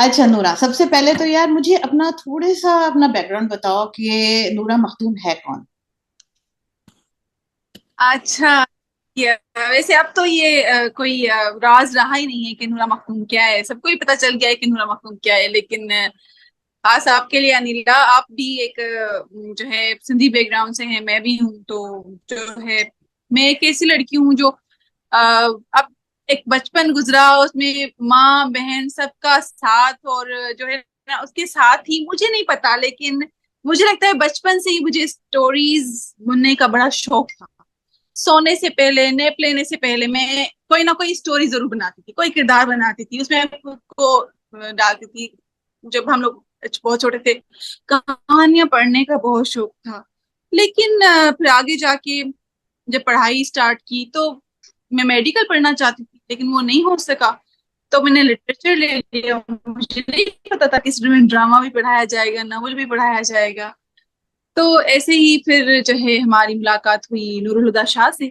अच्छा नूरा, सबसे पहले तो यार मुझे अपना थोड़े सा अपना बैकग्राउंड बताओ कि ये नूरा मखदूम है कौन। अच्छा। ये वैसे अब तो ये कोई राज रहा ही नहीं है कि नूरा मखदूम क्या है। सबको ही पता चल गया है कि नूरा मखदूम क्या है। लेकिन खास आपके लिए अनिला, आप भी एक जो है सिंधी बैकग्राउंड से है, मैं भी हूँ। तो जो है, मैं एक ऐसी लड़की हूँ जो अब एक बचपन गुजरा, उसमें माँ बहन सबका साथ, और जो है ना उसके साथ ही, मुझे नहीं पता लेकिन मुझे लगता है बचपन से ही मुझे स्टोरीज बुनने का बड़ा शौक था। सोने से पहले, नैप लेने से पहले मैं कोई ना कोई स्टोरी जरूर बनाती थी, कोई किरदार बनाती थी, उसमें खुद को डालती थी। जब हम लोग बहुत छोटे थे, कहानियां पढ़ने का बहुत शौक था। लेकिन फिर आगे जाके जब पढ़ाई स्टार्ट की तो मैं मेडिकल पढ़ना चाहती थी, लेकिन वो नहीं हो सका। तो मैंने लिटरेचर ले लिया। मुझे नहीं पता था कि इसमें ड्रामा भी पढ़ाया जाएगा, नॉवल भी पढ़ाया जाएगा। तो ऐसे ही फिर जो है हमारी मुलाकात हुई नूरुल हुदा शाह से।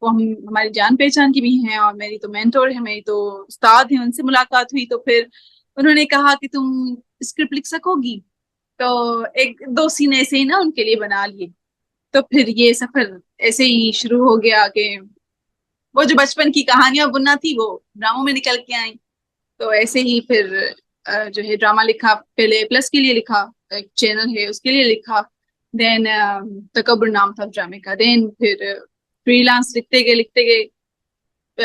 वो हम हमारी जान पहचान की भी हैं, और मेरी तो मेंटोर है, मेरी तो उस्ताद है। उनसे मुलाकात हुई तो फिर उन्होंने कहा कि तुम स्क्रिप्ट लिख सकोगी। तो एक दो सीन ऐसे ही ना उनके लिए बना लिए। तो फिर ये सफर ऐसे ही शुरू हो गया कि वो जो बचपन की कहानियां बुनना थी वो ड्रामों में निकल के आई। तो ऐसे ही फिर जो है ड्रामा लिखा। पहले प्लस के लिए लिखा, एक चैनल है उसके लिए लिखा। देन तकब्बुर नाम था ड्रामे का। देन फिर फ्रीलांस लिखते गए।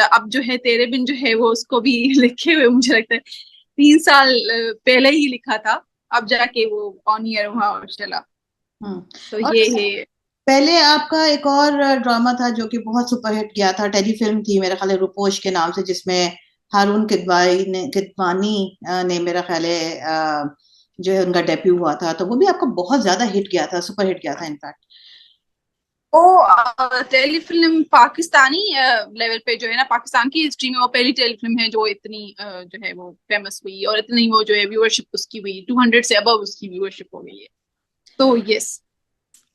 अब जो है तेरे बिन जो है वो उसको भी लिखे हुए मुझे लगता है 3 साल पहले ही लिखा था। अब जाके वो ऑन ईयर हुआ और चला। हम्म। तो और ये है। पहले आपका एक और ड्रामा था जो कि बहुत सुपरहिट गया था, टेलीफिल्म थी मेरा ख्याल है रुपोश के नाम से, जिसमें हारून किदवानी ने मेरा ख्याल है जो है उनका डेब्यू हुआ था, तो वो भी आपका बहुत ज्यादा हिट गया था, सुपर हिट गया था इनफैक्ट। वो टेलीफिल्म पाकिस्तानी लेवल पे जो है ना, पाकिस्तान की हिस्ट्री में वो पहली टेलीफिल्म है जो इतनी जो है वो फेमस हुई, और इतनी वो जो है व्यूअरशिप उसकी हुई, 200 से अबव उसकी व्यूअरशिप हो गई है। तो यस।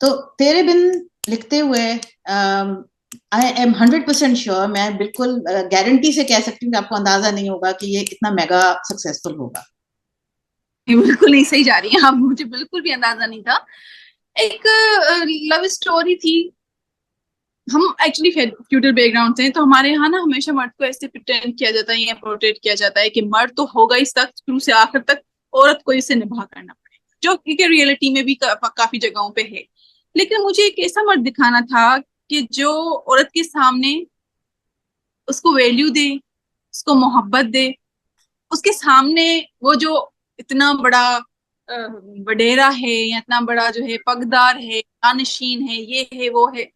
तो तेरे बिन लिखते हुए आई एम 100% श्योर, मैं बिल्कुल गारंटी से कह सकती हूँ कि आपको अंदाजा नहीं होगा कि ये इतना मेगा सक्सेसफुल होगा। ये बिल्कुल नहीं सही जा रही है। हाँ, मुझे बिल्कुल भी अंदाजा नहीं था। एक लव स्टोरी थी। हम एक्चुअली फ्यूडल बैकग्राउंड से हैं, तो हमारे यहाँ ना हमेशा मर्द को ऐसे प्रिटेंड किया जाता है या पोर्ट्रेट किया जाता है कि मर्द तो होगा इस तक शुरू से आखिर तक, औरत को इसे निभा करना पड़ेगा, जो कि रियलिटी में भी काफी जगहों पे है। लेकिन मुझे एक ऐसा मर्द दिखाना था कि जो औरत के सामने उसको वैल्यू दे, उसको मोहब्बत दे। उसके सामने वो जो इतना बड़ा वडेरा है, या इतना बड़ा जो है पगदार है, जानशीन है, ये है वो है,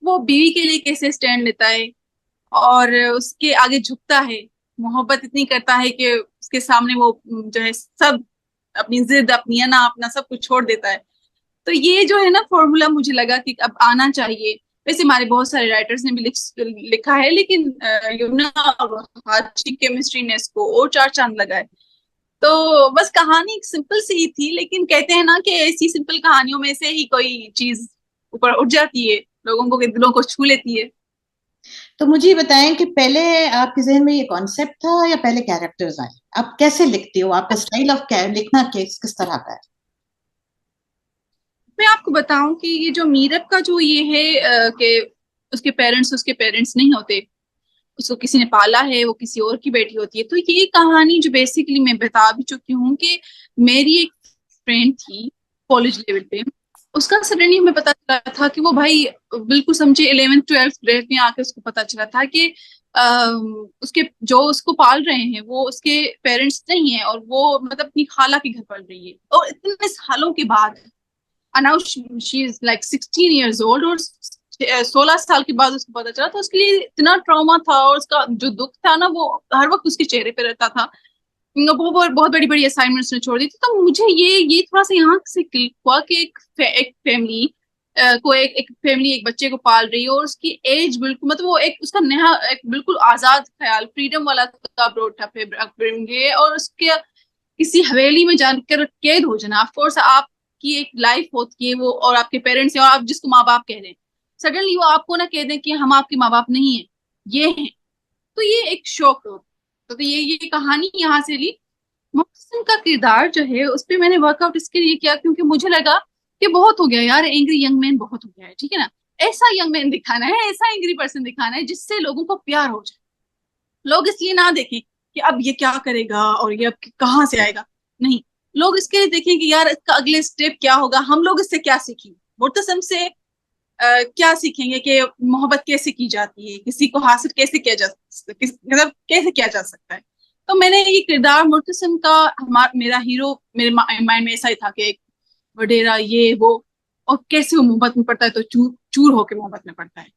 वो बीवी के लिए कैसे स्टैंड लेता है और उसके आगे झुकता है, मोहब्बत इतनी करता है कि उसके सामने वो जो है सब अपनी जिद, अपनी अना, अपना सब कुछ छोड़ देता है। तो ये जो है ना फॉर्मूला, मुझे लगा कि अब आना चाहिए। वैसे हमारे बहुत सारे राइटर्स ने भी लिखा है, लेकिन यमुना और वहाज की केमिस्ट्री ने इसको और चार चांद लगाए। तो बस कहानी एक सिंपल सी ही थी, लेकिन कहते हैं ना कि ऐसी सिंपल कहानियों में से ही कोई चीज ऊपर उठ जाती है, लोगों को, दिलों को छू लेती है। तो मुझे ये बताएं कि पहले आपके जहन में ये कॉन्सेप्ट था या पहले कैरेक्टर्स आए? आप कैसे लिखते हो, आपका स्टाइल ऑफ लिखना किस तरह का है? मैं आपको बताऊं कि ये जो मीरब का जो ये है कि उसके पेरेंट्स नहीं होते, उसको किसी ने पाला है, वो किसी और की बेटी होती है। तो ये कहानी जो बेसिकली मैं बता भी चुकी हूँ कि मेरी एक फ्रेंड थी कॉलेज लेवल पे, उसका सडनली हमें पता चला था कि वो भाई बिल्कुल समझे 11th 12th ग्रेड में आके उसको पता चला था कि उसके जो उसको पाल रहे हैं वो उसके पेरेंट्स नहीं है, और वो मतलब अपनी खाला के घर पल रही है, और इतने सालों के बाद। and now she is like 16 years old, और 16 साल के बाद उसको पता चला। तो उसके लिए इतना ट्रॉमा था, और उसका जो दुख था ना वो हर वक्त उसके चेहरे पे रहता था। वो बहुत बड़ी बड़ी असाइनमेंट्स ने छोड़ दी थी। तो मुझे ये थोड़ा सा यहाँ से क्लिक हुआ कि एक फैमिली एक फैमिली एक बच्चे को पाल रही है, और उसकी एज बिल्कुल, मतलब वो एक उसका नया एक बिल्कुल आजाद ख्याल, फ्रीडम वाला अप्रोच था अपब्रिंगिंग है, और उसके किसी हवेली में जाकर कैद हो जाना। ऑफ कोर्स आपकी एक लाइफ होती है वो, और आपके पेरेंट्स हैं, और आप जिसको माँ बाप कह रहे हैं, सडनली वो आपको ना कह दें कि हम आपके माँ बाप नहीं है, ये हैं। तो ये एक शौक हो। तो ये कहानी यहाँ से ली। मुहसिन का किरदार जो है उस पे मैंने वर्कआउट इसके लिए किया क्योंकि मुझे लगा कि बहुत हो गया यार, एंग्री यंग मैन बहुत हो गया है, ठीक है ना। ऐसा यंग मैन दिखाना है, ऐसा एंग्री पर्सन दिखाना है जिससे लोगों को प्यार हो जाए। लोग इसलिए ना देखें कि अब ये क्या करेगा और ये अब कहाँ से आएगा, नहीं, लोग इसके लिए देखें कि यार इसका अगले स्टेप क्या होगा, हम लोग इससे क्या सीखेंगे, मुर्तसम से क्या सीखेंगे कि मोहब्बत कैसे की जाती है, किसी को हासिल कैसे किया जा मतलब कैसे किया जा सकता है। तो मैंने ये किरदार मुर्तसिम का, मेरा हीरो मेरे माइंड में ऐसा ही था कि एक वडेरा ये वो, और कैसे वो मोहब्बत में पड़ता है तो चूर चूर होकर मोहब्बत में पड़ता है।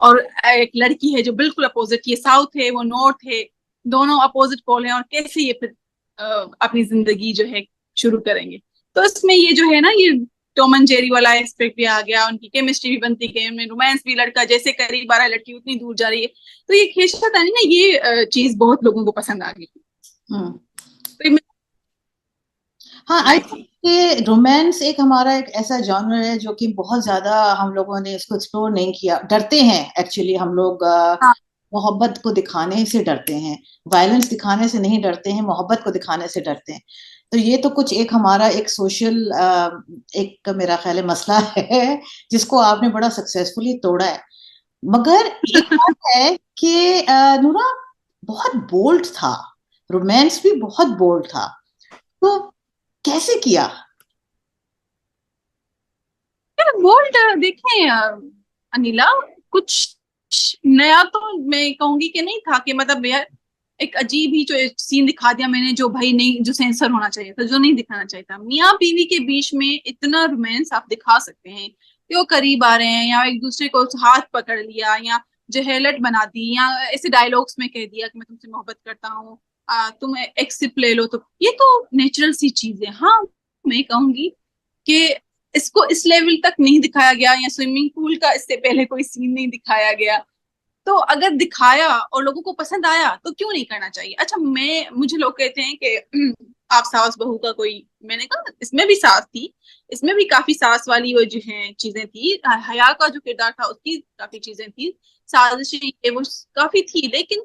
और एक लड़की है जो बिल्कुल अपोजिट, ये साउथ है वो नॉर्थ है, दोनों अपोजिट पोल हैं, और कैसे ये फिर अपनी जिंदगी जो है शुरू करेंगे। तो इसमें ये जो है ना, ये टॉम एंड जेरी वाला एस्पेक्ट भी आ गया, उनकी केमिस्ट्री भी बनती गई, उनमें रोमांस भी, लड़का जैसे करीब आ रहा है लड़की उतनी दूर जा रही है। तो ये खींचतानी ना, ये चीज बहुत लोगों को पसंद आ गई। हम्म। तो ये हाँ, आई लाई थिंक थी। कि रोमांस एक हमारा एक ऐसा जॉनर है जो कि बहुत ज्यादा हम लोगों ने इसको एक्सप्लोर नहीं किया। डरते हैं एक्चुअली हम लोग, हाँ। मोहब्बत को दिखाने से डरते हैं, वायलेंस दिखाने से नहीं डरते हैं, मोहब्बत को दिखाने से डरते हैं। तो ये तो कुछ एक हमारा एक सोशल, एक मेरा ख्याल है मसला है जिसको आपने बड़ा सक्सेसफुली तोड़ा है। मगर एक बात है कि नूरा बहुत बोल्ड था, रोमांस भी बहुत बोल्ड था, तो कैसे किया? बोल्ड देखें अनिला, कुछ नया तो मैं कहूंगी कि नहीं था, कि मतलब यार एक अजीब ही जो सीन दिखा दिया मैंने, जो भाई नहीं, जो सेंसर होना चाहिए था, जो नहीं दिखाना चाहिए था। मियाँ बीवी के बीच में इतना रोमांस आप दिखा सकते हैं कि वो करीब आ रहे हैं, या एक दूसरे को हाथ पकड़ लिया, या जहेलट बना दी, या ऐसे डायलॉग्स में कह दिया कि मैं तुमसे मोहब्बत करता हूँ, तुम एक सिप ले लो, तो ये तो नेचुरल सी चीज है। हाँ, मैं कहूंगी कि इसको इस लेवल तक नहीं दिखाया गया, या स्विमिंग पूल का इससे पहले कोई सीन नहीं दिखाया गया। तो अगर दिखाया और लोगों को पसंद आया तो क्यों नहीं करना चाहिए। अच्छा, मुझे लोग कहते हैं कि आप सास बहू का कोई, मैंने कहा इसमें भी सास थी, इसमें भी काफी सास वाली वो जो है चीजें थी, हया का जो किरदार था उसकी काफी चीजें थी, साजिशें ये वो काफी थी। लेकिन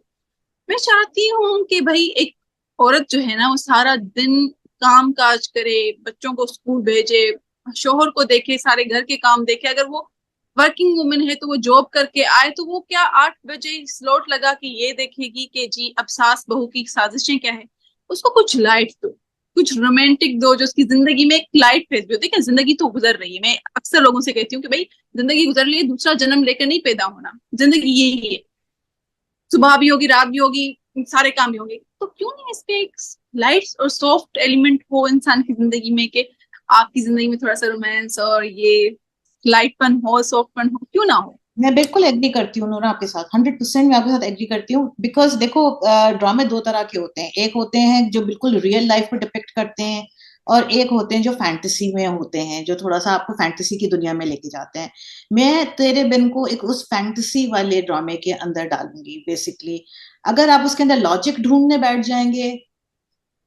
मैं चाहती हूँ कि भाई एक औरत जो है ना, वो सारा दिन काम काज करे, बच्चों को स्कूल भेजे, शोहर को देखे, सारे घर के काम देखे। अगर वो वर्किंग वुमेन है तो वो जॉब करके आए, तो वो क्या 8 बजे स्लॉट लगा के ये देखेगी कि जी अब सास बहू की साजिशें क्या है। उसको कुछ लाइट दो, कुछ रोमांटिक दो, जो उसकी जिंदगी में एक लाइट फेज भी हो। देखिए जिंदगी तो गुजर रही है, मैं अक्सर लोगों से कहती हूँ कि भाई जिंदगी गुजर रही है, दूसरा जन्म लेकर नहीं पैदा होना, जिंदगी यही है, सुबह भी होगी, रात भी होगी, सारे काम भी होंगे। तो क्यों नहीं इस पे एक लाइट और सॉफ्ट एलिमेंट हो इंसान की जिंदगी में, कि आपकी जिंदगी में थोड़ा सा रोमांस और ये लाइटपन हो, सॉफ्टपन हो, क्यों ना हो। मैं बिल्कुल एग्री करती हूँ नूरा आपके साथ, 100% मैं आपके साथ एग्री करती हूँ। बिकॉज देखो, ड्रामे दो तरह के होते हैं, एक होते हैं जो बिल्कुल रियल लाइफ को डिपिक्ट करते हैं, और एक होते हैं जो फैंटेसी में होते हैं, जो थोड़ा सा आपको फैंटेसी की दुनिया में लेके जाते हैं। मैं तेरे बिन को एक उस फैंटेसी वाले ड्रामे के अंदर डालूंगी बेसिकली। अगर आप उसके अंदर लॉजिक ढूंढने बैठ जाएंगे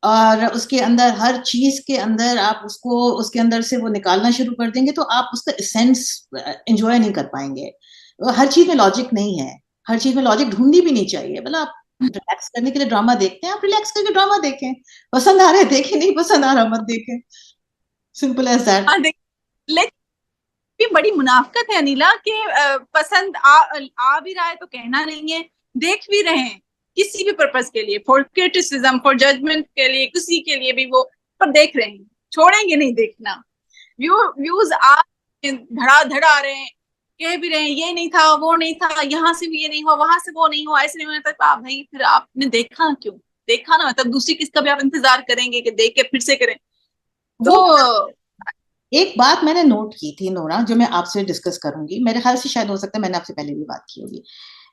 और उसके अंदर हर चीज के अंदर आप उसको उसके अंदर से वो निकालना शुरू कर देंगे, तो आप उसका एसेंस एंजॉय नहीं कर पाएंगे। हर चीज में लॉजिक नहीं है, हर चीज में लॉजिक ढूंढनी भी नहीं चाहिए। मतलब आप रिलैक्स करने के लिए ड्रामा देखते हैं, आप रिलैक्स करके ड्रामा देखें, पसंद आ रहा है देखें, नहीं पसंद आ रहा मत देखें, सिंपल एज दैट। हाँ देख, लेकिन भी बड़ी मुनाफकत है अनिला कि पसंद आ भी रहा है तो कहना नहीं है, देख भी रहे हैं किसी भी पर्पज के लिए, फॉर क्रिटिसिज्म, फॉर जजमेंट के लिए, किसी के लिए भी वो, पर देख रहे हैं, छोड़ेंगे नहीं देखना। व्यूज आ धड़ा धड़ा आ रहे हैं, कह भी रहे हैं ये नहीं था, वो नहीं था, यहाँ से भी ये नहीं हुआ, वहां से वो नहीं हुआ, ऐसे नहीं होना था। भाई फिर आपने देखा क्यों, देखा ना, मतलब दूसरी किसका भी आप इंतजार करेंगे कि देख के फिर से करें। तो वो एक बात मैंने नोट की थी नोरा, जो मैं आपसे डिस्कस करूंगी, मेरे ख्याल से शायद हो सकता है मैंने आपसे पहले भी बात की होगी।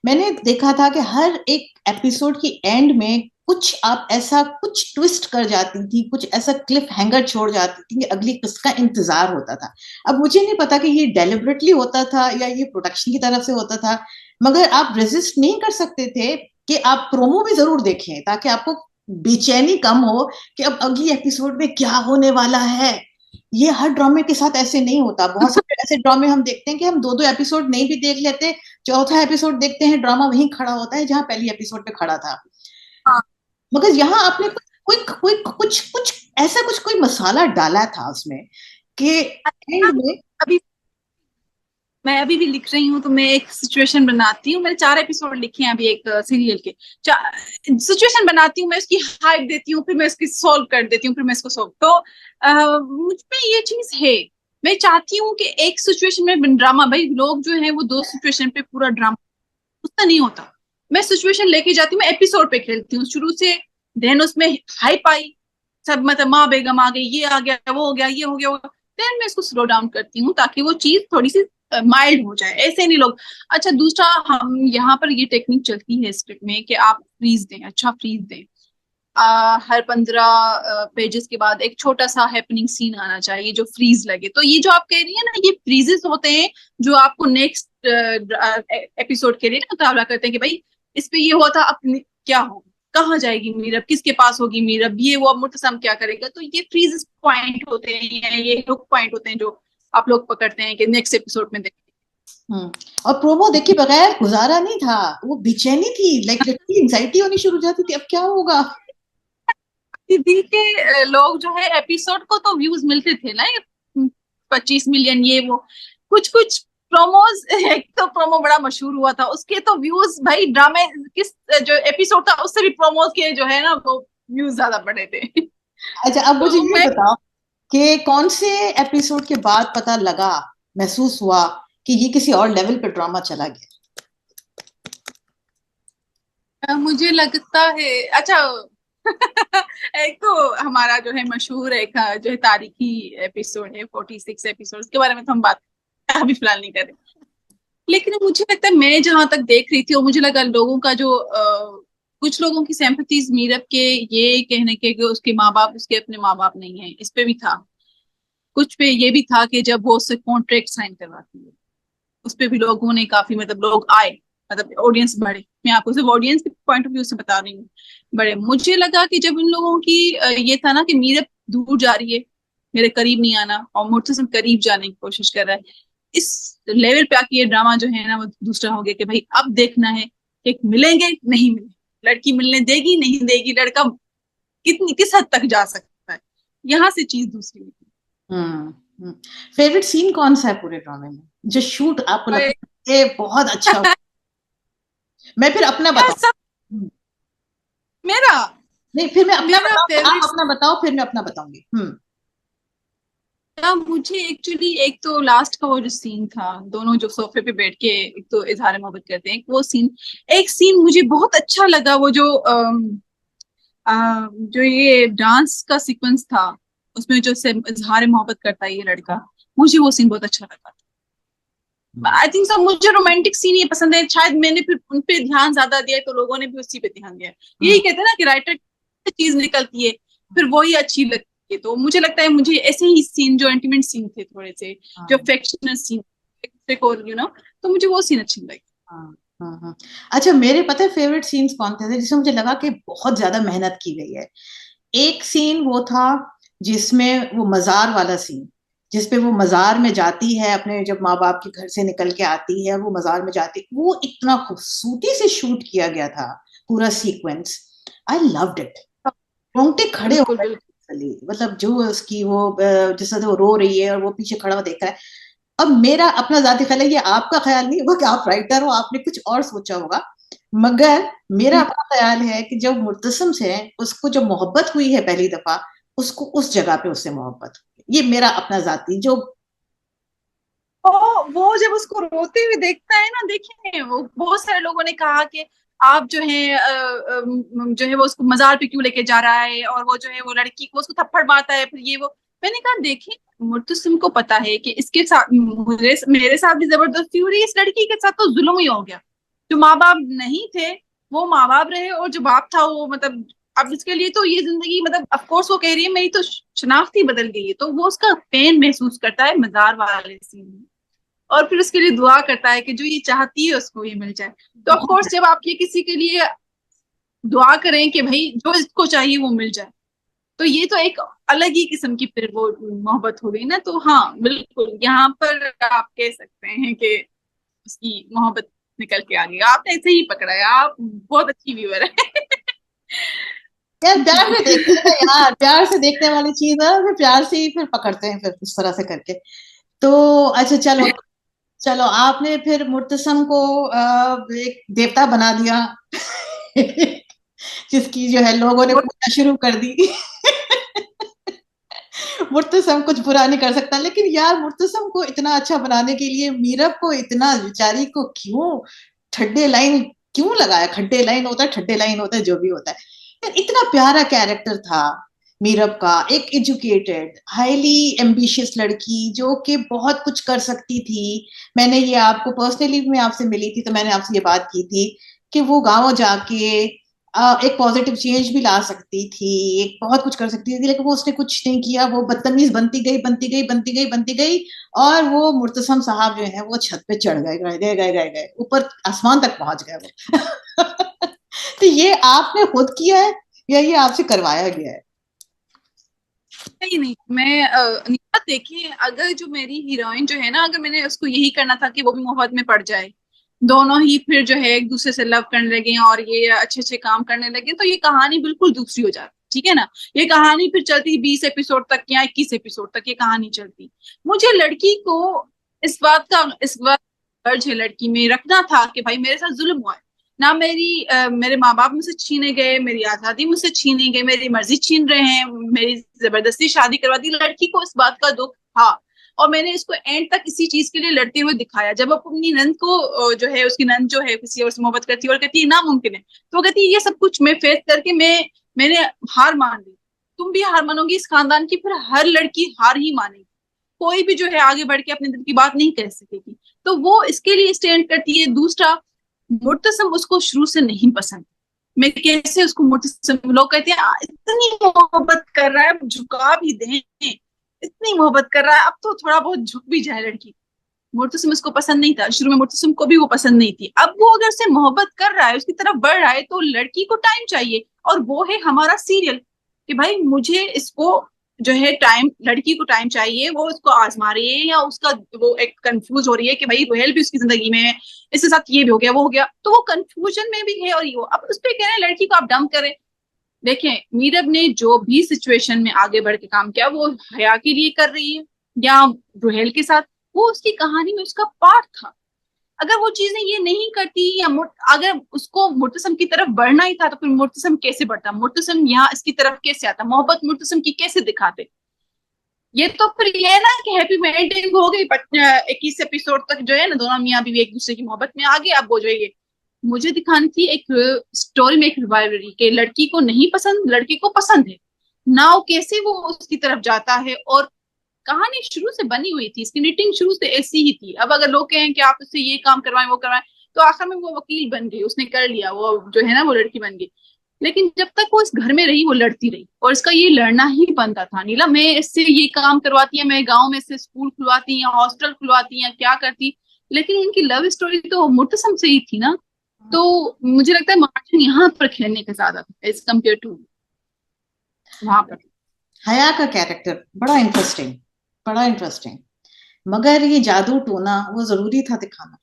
मैंने देखा था कि हर एक एपिसोड की एंड में कुछ आप ऐसा कुछ ट्विस्ट कर जाती थी, कुछ ऐसा क्लिफ हैंगर छोड़ जाती थी कि अगली किस्त का इंतजार होता था। अब मुझे नहीं पता कि ये डेलिबरेटली होता था या ये प्रोडक्शन की तरफ से होता था, मगर आप रेजिस्ट नहीं कर सकते थे कि आप प्रोमो भी जरूर देखें, ताकि आपको बेचैनी कम हो कि अब अगली एपिसोड में क्या होने वाला है। ये हर ड्रामे के साथ ऐसे नहीं होता। बहुत सारे ऐसे ड्रामे हम देखते हैं कि हम दो दो एपिसोड नहीं भी देख लेते, चौथा एपिसोड देखते हैं ड्रामा वहीं खड़ा होता है जहां पहली एपिसोड पे खड़ा था। हाँ, मगर यहाँ आपने कुछ कोई कोई कुछ कुछ ऐसा कुछ कोई मसाला डाला था उसमें कि एंड में। अभी मैं अभी भी लिख रही हूँ, तो मैं एक सिचुएशन बनाती हूँ। मैंने 4 एपिसोड लिखे हैं अभी एक सीरियल के। सिचुएशन बनाती हूँ, मैं उसकी हाइप देती हूँ, फिर मैं उसकी सॉल्व कर देती हूँ, फिर मैं इसको सॉल्व। तो मुझ में ये चीज है। मैं चाहती हूँ कि एक सिचुएशन में ड्रामा, भाई लोग जो है वो 2 सिचुएशन पे पूरा ड्रामा, उतना नहीं होता। मैं सिचुएशन लेके जाती हूँ, मैं एपिसोड पे खेलती हूँ शुरू से। देन उसमें हाइप आई, सब मतलब माँ बेगम आ गई, ये आ गया, वो हो गया, ये हो गया, वो। देन मैं इसको स्लो डाउन करती हूँ ताकि वो चीज थोड़ी सी माइल्ड हो जाए। ऐसे नहीं लोग। अच्छा, दूसरा, हम यहाँ पर ये टेक्निक चलती है स्क्रिप्ट में कि आप फ्रीज दें, अच्छा फ्रीज दें। हर 15 पेजेस के बाद एक छोटा सा हैपनिंग सीन आना चाहिए जो फ्रीज लगे। तो ये जो आप कह रही है ना, ये फ्रीजेस होते हैं जो आपको नेक्स्ट एपिसोड के लिए ना मुतावला करते हैं कि भाई इस पे ये हुआ था, अब क्या होगा, कहाँ जाएगी मीरब, किसके पास होगी मीरब, ये वो, अब मुर्तसम क्या करेगा। तो ये फ्रीजेस पॉइंट होते हैं, या ये हुक पॉइंट होते हैं जो आप लोग पकड़ते हैं कि नेक्स्ट एपिसोड में देखें। और प्रोमो देखे बगैर गुजारा नहीं था, वो बेचैनी थी, लाइक एंजाइटी होनी शुरू हो जाती थी, अब क्या होगा। दीदी के लोग जो है एपिसोड को तो व्यूज मिलते थे ना, 25 मिलियन, ये वो। कुछ कुछ प्रोमोज एक तो प्रोमो बड़ा मशहूर हुआ था, उसके तो व्यूज भाई ड्रामे किस जो एपिसोड था उससे भी प्रोमोज के जो है ना वो व्यूज ज्यादा बढ़े थे। अच्छा, अब मुझे तो ये मैं बताओ कि कौन से एपिसोड के बाद पता लगा, महसूस हुआ कि ये किसी और लेवल पे ड्रामा चला गया। मुझे लगता है, अच्छा एक तो हमारा जो है मशहूर एक जो है तारीखी एपिसोड है, 46 एपिसोड, के बारे में तो हम बात अभी फिलहाल नहीं कर रहे। लेकिन मुझे लगता है, मैं जहां तक देख रही थी और मुझे लगा लोगों का जो कुछ लोगों की सिंपैथीज मीरब के ये कहने के कि उसके माँ बाप उसके अपने माँ बाप नहीं है, इस पे भी था। कुछ पे ये भी था कि जब वो उससे कॉन्ट्रैक्ट साइन करवाती है, उस पे भी लोगों ने काफी, मतलब लोग आए, मतलब ऑडियंस बढ़े। मैं आपको सिर्फ ऑडियंस के पॉइंट ऑफ व्यू से बता रही हूँ, बड़े। मुझे लगा कि जब इन लोगों की ये था ना कि मीरब दूर जा रही है, मेरे करीब नहीं आना, और मुझसे करीब जाने की कोशिश कर रहा है, इस लेवल पे आके ये ड्रामा जो है ना वो दूसरा हो गया कि भाई अब देखना है कि मिलेंगे नहीं मिलेंगे, लड़की मिलने देगी नहीं देगी, लड़का कितनी किस हद तक जा सकता है, यहाँ से चीज दूसरी हुई। फेवरेट सीन कौन सा है पूरे ड्रामे में, जो शूट आपको और लगता है ये बहुत अच्छा हुआ? मैं फिर अपना यार बताऊं। सब, मेरा नहीं, फिर मैं अपना मेरा बताऊंगी, आप फेवरेट, अपना बताओ, फिर मैं अपना बताऊंगी। या मुझे एक्चुअली एक तो लास्ट का वो जो सीन था, दोनों जो सोफे पे बैठ के एक तो इजहार मोहब्बत करते हैं, वो सीन, एक सीन मुझे बहुत अच्छा लगा, वो जो जो ये डांस का सीक्वेंस था, उसमें जो से इजहार मोहब्बत करता है ये लड़का, मुझे वो सीन बहुत अच्छा लगा। आई थिंक सब, मुझे रोमांटिक सीन ये पसंद है, शायद मैंने फिर उन पे ध्यान ज्यादा दिया है, तो लोगों ने भी उसी पे ध्यान दिया। यही हम्म कहते हैं ना कि राइटर चीज निकलती है, फिर वही अच्छी लगती है। तो मुझे लगता है मुझे ऐसे ही सीन, जो इंटीमेट सीन थे थोड़े से, जो हम्म अफेक्शनल सीन, एक दूसरे को तो मुझे वो सीन अच्छी लगी। अच्छा, मेरे पता है फेवरेट सीन्स कौन थे जिसमें मुझे लगा कि बहुत ज्यादा मेहनत की गई है। एक सीन वो था जिसमें वो मजार वाला सीन, जिसपे वो मजार में जाती है, अपने जब माँ बाप के घर से निकल के आती है, वो मजार में जाती, वो इतना खूबसूरती से शूट किया गया था पूरा सीक्वेंस। आई लव्ड इट, रोंगटे खड़े हो बिल्कुल गए बिल्कुल। literally। मतलब जो उसकी वो जिस तरह से वो रो रही है और वो पीछे खड़ा हुआ देख रहा है। अब मेरा अपना जाती ख्याल है, ये आपका ख्याल नहीं होगा कि आप राइटर हो, आपने कुछ और सोचा होगा, मगर मेरा हम्म। अपना ख्याल है कि जब मुर्तसम से उसको जब मोहब्बत हुई है पहली दफा, उसको उस जगह पे उससे मोहब्बत हुई। ये मेरा अपना जाती जो। वो जब उसको रोते हुए देखता है ना, देखिए वो बहुत सारे लोगों ने कहा कि आप जो है जो है वो उसको मजार पे क्यों लेके जा रहा है, और वो जो है वो लड़की को उसको थप्पड़ मारता है, फिर ये वो। मैंने कहा देखिए, मुर्तसिम को पता है कि इसके साथ, मुझे मेरे साथ भी जबरदस्ती हो रही है, इस लड़की के साथ तो जुल्म ही हो गया। जो माँ बाप नहीं थे वो माँ बाप रहे, और जो बाप था वो मतलब, अब इसके लिए तो ये जिंदगी, मतलब ऑफ कोर्स वो कह रही है मेरी तो शनाख्त ही बदल गई है, तो वो उसका पेन महसूस करता है मजार वाले सीन में, और फिर उसके लिए दुआ करता है कि जो ये चाहती है उसको ये मिल जाए। तो ऑफ कोर्स जब आप ये किसी के लिए दुआ करें कि भाई जो इसको चाहिए वो मिल जाए, तो ये तो एक अलग ही किस्म की फिर वो मोहब्बत हो गई ना। तो हाँ बिल्कुल, यहाँ पर आप कह सकते हैं कि उसकी मोहब्बत निकल के आ गई। आपने ऐसे ही पकड़ा है, आप बहुत अच्छी व्यूअर है। यार प्यार से देखते हैं ना यार, प्यार से देखने वाली चीज है, फिर प्यार से ही फिर पकड़ते हैं फिर उस तरह से करके। तो अच्छा चलो, चलो आपने फिर मुर्तसम को एक देवता बना दिया जिसकी जो है लोगों ने पूजा शुरू कर दी मुर्तसम कुछ बुरा नहीं कर सकता, लेकिन यार मुर्तसम को इतना अच्छा बनाने के लिए मीरब को इतना, बेचारी को क्यों ठड्डे लाइन क्यों लगाया? खड्डे लाइन होता है, ठड्डे लाइन होता है, जो भी होता है यार, इतना प्यारा कैरेक्टर था मीरब का। एक एजुकेटेड हाईली एम्बिशियस लड़की जो कि बहुत कुछ कर सकती थी। मैंने ये आपको पर्सनली, मैं आपसे मिली थी तो मैंने आपसे ये बात की थी कि वो गाँव जाके एक पॉजिटिव चेंज भी ला सकती थी, एक बहुत कुछ कर सकती थी, लेकिन वो उसने कुछ नहीं किया। वो बदतमीज बनती गई, बनती गई, बनती गई, बनती गई, और वो मुर्तसम साहब जो है वो छत पे चढ़ गए, गए गए गए गए गए ऊपर, आसमान तक पहुंच गए वो तो ये आपने खुद किया है या ये आपसे करवाया गया है? नहीं नहीं, मैं निकाह देखिए, अगर जो मेरी हीरोइन जो है ना, अगर मैंने उसको यही करना था कि वो भी मोहब्बत में पड़ जाए, दोनों ही फिर जो है एक दूसरे से लव करने लगे और ये अच्छे अच्छे काम करने लगे, तो ये कहानी बिल्कुल दूसरी हो जाती, ठीक है ना। ये कहानी फिर चलती 20 एपिसोड तक या 21 एपिसोड तक ये कहानी चलती। मुझे लड़की को इस बात अर्ज है लड़की में रखना था कि भाई मेरे साथ जुल्म हुआ है ना, मेरे माँ बाप मुझसे छीने गए, मेरी आजादी मुझसे छीनी गई, मेरी मर्जी छीन रहे हैं, मेरी जबरदस्ती शादी करवा दी। लड़की को इस बात का दुख था, और मैंने इसको एंड तक इसी चीज के लिए लड़ते हुए दिखाया। जब अपनी नंद को जो है, उसकी नंद जो है किसी और से मोहब्बत करती है और कहती है नामुमकिन है, तो वो कहती है ये सब कुछ मैं फेस करके मैंने हार मान ली। तुम भी हार मानोगी इस खानदान की, फिर हर लड़की हार ही मानेगी, कोई भी जो है आगे बढ़ के अपने दिल की बात नहीं कह सकेगी। तो वो इसके लिए स्टैंड करती है। दूसरा, मुर्तसम उसको शुरू से नहीं पसंद। मैं कैसे उसको मुर्तसम, लोग कहते हैं इतनी मोहब्बत कर रहा है, अब झुका भी दें, इतनी मोहब्बत कर रहा है अब तो थोड़ा बहुत झुक भी जाए लड़की। मुर्तसिम उसको पसंद नहीं था शुरू में, मुर्तसिम को भी वो पसंद नहीं थी। अब वो अगर से मोहब्बत कर रहा है, उसकी तरफ बढ़ रहा है, तो लड़की को टाइम चाहिए, और वो है हमारा सीरियल, कि भाई मुझे इसको जो है टाइम, लड़की को टाइम चाहिए, वो उसको आजमा रही है, या उसका वो एक कंफ्यूज हो रही है कि भाई रोहेल भी उसकी जिंदगी में है, इसके साथ ये भी हो गया वो हो गया, तो वो कंफ्यूजन में भी है। और ये वो अब उस पर कह रहे हैं लड़की को आप डंप करें। देखें, मीरब ने जो भी सिचुएशन में आगे बढ़ के काम किया, वो हया के लिए कर रही है या रुहेल के साथ, वो उसकी कहानी में उसका पार्ट था। अगर वो चीजें ये नहीं करती, या अगर उसको मुर्तसम की तरफ बढ़ना ही था, तो फिर मुर्तसम कैसे बढ़ता, मुर्तसम यहाँ इसकी तरफ कैसे आता, मोहब्बत मुर्तसम की कैसे दिखाते। ये तो फिर ये है ना कि हैप्पी एंडिंग हो गई, 21 एपिसोड तक जो है ना दोनों मियाँ बीवी एक दूसरे की मोहब्बत में आ गए। अब वो जो है, मुझे दिखानी थी एक स्टोरी में एक रिवाइवलरी, के लड़की को नहीं पसंद, लड़के को पसंद है ना, वो कैसे वो उसकी तरफ जाता है। और कहानी शुरू से बनी हुई थी, इसकी नीटिंग शुरू से ऐसी ही थी। अब अगर लोग कहें कि आप उससे ये काम करवाएं वो करवाएं, तो आखिर में वो वकील बन गई, उसने कर लिया, वो जो है ना वो लड़की बन गई। लेकिन जब तक वो इस घर में रही वो लड़ती रही, और इसका ये लड़ना ही बनता था। नीला, मैं इससे ये काम करवाती, या मैं गाँव में इससे स्कूल खुलवाती या हॉस्टल खुलवाती या क्या करती, लेकिन इनकी लव स्टोरी तो मुर्तसम से ही थी ना। तो मुझे लगता है मार्जिन यहाँ पर खेलने का ज्यादा था एज कम्पेयर टू वहां पर। हया का कैरेक्टर बड़ा इंटरेस्टिंग, बड़ा इंटरेस्टिंग, मगर ये जादू टोना वो जरूरी था दिखाना।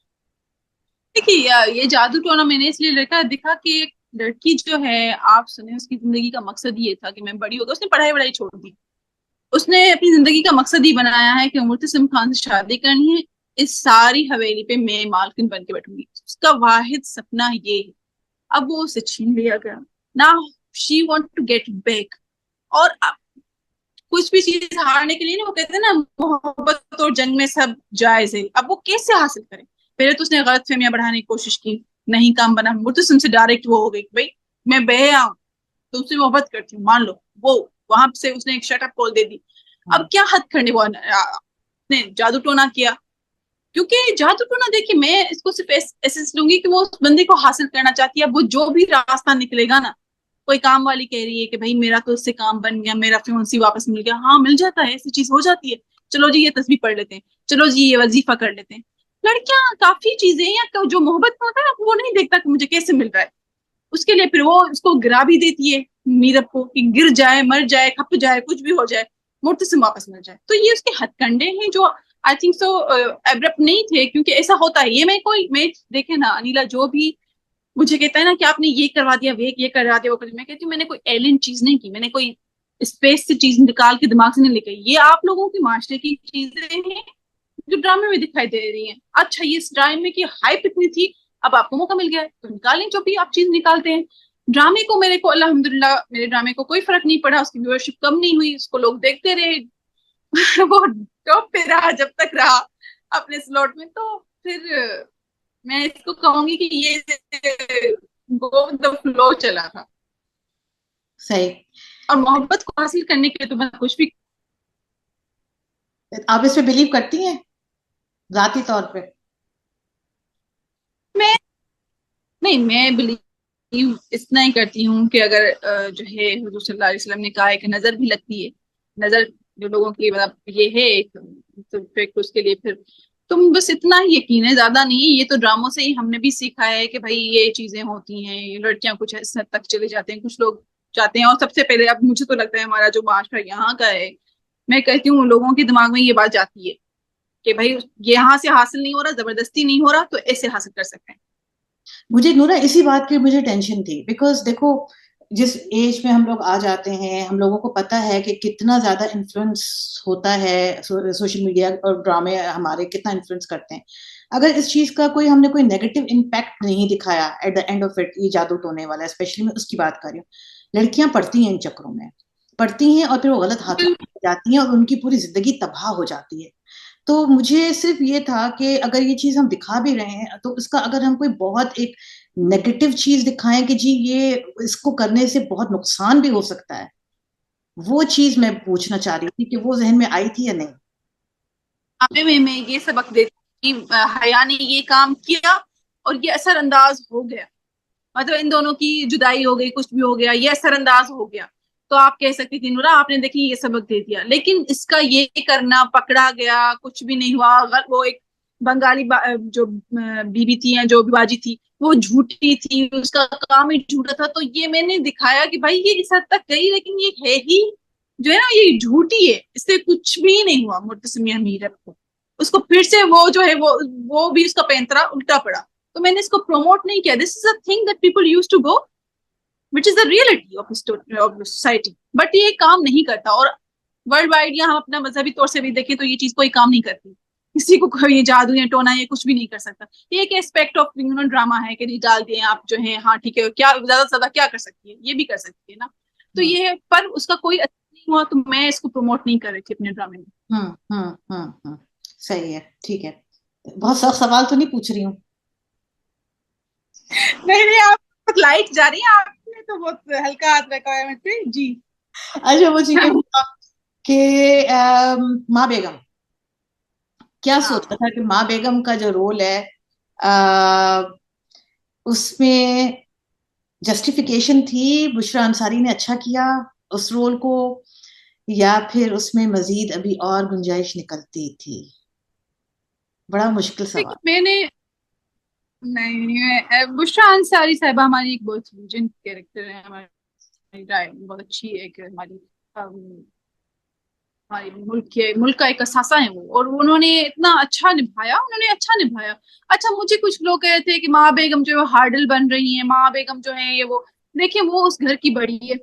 देखिए, ये जादू टोना मैंने इसलिए दिखा कि एक लड़की जो है, आप सुने, उसकी जिंदगी का मकसद ये था कि मैं बड़ी होकर, उसने पढ़ाई वढ़ाई छोड़ दी, उसने अपनी जिंदगी का मकसद ही बनाया है कि मुर्तसिम खान से शादी करनी है, इस सारी हवेली पे मैं मालकिन बन के बैठूंगी, उसका वाहिद सपना ये है। अब वो उसे छीन लिया गया ना, she want to get back. और अब कुछ भी चीज हारने के लिए ना, वो कहते हैं ना मोहब्बत और जंग में सब जायज है। अब वो कैसे हासिल करे, पहले तो उसने गलत फहमियां बढ़ाने की कोशिश की, नहीं काम बना, मुर्तसिम से डायरेक्ट वो हो गई कि भाई मैं बह आऊं, तुमसे मोहब्बत करती हूँ, मान लो। वो वहां से उसने एक शट अप कॉल दे दी। अब क्या हद करने वो ने जादू टोना किया, क्योंकि जादू टोना, देखिए मैं इसको सिर्फ ऐसे लूंगी कि वो उस बंदे को हासिल करना चाहती है। वो जो भी रास्ता निकलेगा ना, कोई काम वाली कह रही है कि भाई मेरा तो इससे काम बन गया, मेरा फियांसी वापस मिल गया, हाँ मिल जाता है, ऐसी चीज हो जाती है, चलो जी ये तस्वीर पढ़ लेते हैं, चलो जी ये वजीफा कर लेते हैं। लड़कियां काफी चीजें, या जो मोहब्बत में होता है वो नहीं देखता कि मुझे कैसे मिल रहा है, उसके लिए फिर वो उसको गिरा भी देती है मीरब को, कि गिर जाए, मर जाए, खप जाए, कुछ भी हो जाए, मुर्तसिम वापस मिल जाए। तो ये उसके हथकंडे हैं जो आई थिंक सो एब्रप्ट नहीं थे, क्योंकि ऐसा होता है। ये मैं देखे ना अनिला, जो भी मुझे कहता है ना कि आपने ये करवा दिया, वे ये करवा दिया, वो कर दिया। मैं कहती हूँ मैंने कोई एलियन चीज नहीं की, मैंने कोई स्पेस से चीज निकाल के दिमाग से नहीं लेकर, ये आप लोगों की माशरे की चीजें हैं जो ड्रामे में दिखाई दे रही हैं। अच्छा, ये इस ड्रामे की हाइप इतनी थी, अब आपको मौका मिल गया है तो निकालें जो भी आप चीज निकालते हैं। ड्रामे को, मेरे को अल्हम्दुलिल्लाह मेरे ड्रामे को कोई फर्क नहीं पड़ा, उसकी व्यूअरशिप कम नहीं हुई, उसको लोग देखते रहे। वो टॉप पे रहा जब तक रहा अपने स्लॉट में। तो फिर मैं इसको कहूंगी कि ये गो विद द फ्लो चला था। सही। और मोहब्बत को हासिल करने के लिए तो मैं कुछ भी। आप इस पे बिलीव करती हैं जाती तौर पे? मैं नहीं, मैं बिलीव इतना ही करती हूँ कि अगर जो है हुजूर सल्लल्लाहु अलैहि वसल्लम ने कहा है कि नजर भी लगती है, नजर जो लोगों की मतलब ये है एक तो उसके लिए फिर तुम बस इतना ही यकीन है, ज्यादा नहीं है। ये तो ड्रामों से ही हमने भी सीखा है कि भाई ये चीजें होती हैं, ये लड़कियां कुछ इस हद तक चले जाते हैं, कुछ लोग जाते हैं। और सबसे पहले अब मुझे तो लगता है हमारा जो माशरा यहाँ का है, मैं कहती हूँ लोगों के दिमाग में ये बात जाती है कि भाई ये यहाँ से हासिल नहीं हो रहा, जबरदस्ती नहीं हो रहा, तो ऐसे हासिल कर सकते हैं। मुझे नूरा इसी बात की मुझे टेंशन थी, बिकॉज देखो जिस एज में हम लोग आ जाते हैं, हम लोगों को पता है कि कितना ज्यादा इन्फ्लुएंस होता है, सोशल मीडिया और ड्रामे हमारे कितना इन्फ्लुएंस करते हैं। अगर इस चीज का कोई हमने कोई नेगेटिव इम्पैक्ट नहीं दिखाया at the end of it, ये जादू टोने वाला स्पेशली मैं उसकी बात कर रही हूँ। लड़कियां पढ़ती हैं इन चक्रों में, पढ़ती हैं और फिर वो गलत हाथों में जाती हैं और उनकी पूरी जिंदगी तबाह हो जाती है। तो मुझे सिर्फ ये था कि अगर ये चीज हम दिखा भी रहे हैं तो इसका अगर हम कोई बहुत एक नेगेटिव चीज दिखाएं कि जी ये इसको करने से बहुत नुकसान भी हो सकता है, वो चीज मैं पूछना चाह रही थी कि वो जहन में आई थी या नहीं। हमें मैं ये सबक देती कि हया ने ये काम किया और ये असरअंदाज हो गया, मतलब इन दोनों की जुदाई हो गई, कुछ भी हो गया, ये असरअंदाज हो गया। तो आप कह सकती थी नूरा आपने देखी ये सबक दे दिया, लेकिन इसका ये करना पकड़ा गया, कुछ भी नहीं हुआ। अगर वो एक बंगाली जो बीबी थी या जो भी बाजी थी वो झूठी थी, उसका काम ही झूठा था, तो ये मैंने दिखाया कि भाई ये इस हद तक गई, लेकिन ये है ही जो है ना, ये झूठी है, इससे कुछ भी नहीं हुआ मुर्तसिम मीरत को। उसको फिर से वो जो है वो भी उसका पैंतरा उल्टा पड़ा। तो मैंने इसको प्रमोट नहीं किया, this is a thing that people use to go, which is the reality of society. But ये काम नहीं करता, और वर्ल्ड वाइड या हम अपना मजहबी तौर से भी देखें तो ये चीज कोई काम नहीं करती। किसी को कोई ये जादू या टोना ये कुछ भी नहीं कर सकता। ये एक एस्पेक्ट ऑफ ड्रामा है कि डाल दिए आप जो है, हाँ ठीक है, क्या ज्यादा से ज्यादा क्या कर सकती है, ये भी कर सकती है ना। तो हम्म ये है, पर उसका कोई असर नहीं हुआ, तो मैं इसको प्रमोट नहीं कर रही थी अपने ड्रामे में। सही है, ठीक है। बहुत सख्त सवाल तो नहीं पूछ रही हूँ? नहीं नहीं, आप लाइट जा रही है, आपने तो बहुत हल्का हाथ रखा है मुझे जी। अच्छा मुझे ये हुआ कि माँ बेगम क्या सोचा हाँ, था कि माँ बेगम का जो रोल है आ, उसमें जस्टिफिकेशन थी, बुशरा अंसारी ने अच्छा किया उस रोल को, या फिर उसमें मजीद अभी और गुंजाइश निकलती थी? बड़ा मुश्किल सवाल। देखिए मैंने, नहीं नहीं, बुशरा अंसारी साहिबा हमारी एक बहुत लेजेंड कैरेक्टर है, हमारी राय में बहुत अच्छी है, एक हमारी हमारे मुल्क का एक असासा है वो, और उन्होंने इतना अच्छा निभाया, उन्होंने अच्छा निभाया। अच्छा, मुझे कुछ लोग कह रहे थे कि माँ बेगम जो है हार्डल बन रही है, माँ बेगम जो है ये वो। देखिए वो उस घर की बड़ी है,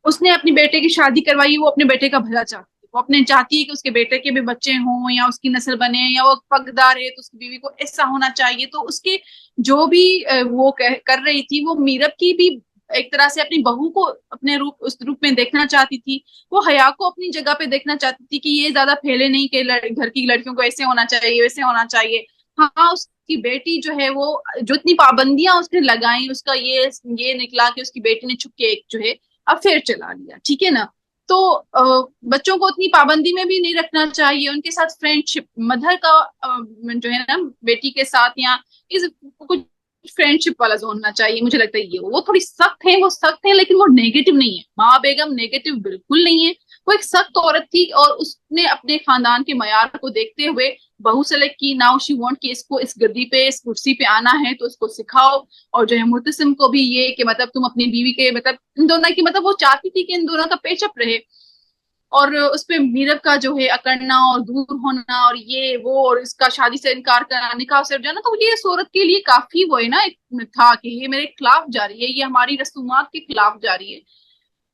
उसने अपनी बेटे की शादी करवाई, वो अपने बेटे का भला चाहती है, वो अपने चाहती है कि उसके बेटे के भी बच्चे हों या उसकी नस्ल बने, या वो पगदार है तो उसकी बीवी को ऐसा होना चाहिए। तो उसके जो भी वो कर रही थी, वो मीरब की भी एक तरह से अपनी बहू को अपने रूप, उस रूप में देखना चाहती थी। वो हया को अपनी जगह पे देखना चाहती थी कि ये ज्यादा फैले नहीं कि घर की लड़कियों को ऐसे होना चाहिए वैसे होना चाहिए। हाँ, उसकी बेटी जो है वो जो इतनी पाबंदियां उसने लगाई, उसका ये निकला कि उसकी बेटी ने छुप के एक जो है अफेयर चला लिया, ठीक है ना। तो बच्चों को उतनी पाबंदी में भी नहीं रखना चाहिए, उनके साथ फ्रेंडशिप, मदर का जो है ना बेटी के साथ, या इस कुछ फ्रेंडशिप वाला जोन होना चाहिए। मुझे लगता है ये वो थोड़ी सख्त है, वो सख्त है लेकिन वो नेगेटिव नहीं है। माँ बेगम नेगेटिव बिल्कुल नहीं है, वो एक सख्त औरत थी, और उसने अपने खानदान के मयार को देखते हुए बहू सेलेक्ट की। नाउ शी वांट कि इसको इस गद्दी पे, इस कुर्सी पे आना है तो इसको सिखाओ। और जो है मुर्तसिम को भी ये कि मतलब तुम अपनी बीवी के मतलब इन दोनों की, मतलब वो चाहती थी कि इन दोनों का पेचअप रहे। और उस पे मीरब का जो है अकड़ना और दूर होना और ये वो और इसका शादी से इनकार करना, निकाह से हट जाना, तो ये इस औरत के लिए काफी वो है ना, एक था कि ये मेरे खिलाफ जा रही है, ये हमारी रसूमात के खिलाफ जा रही है।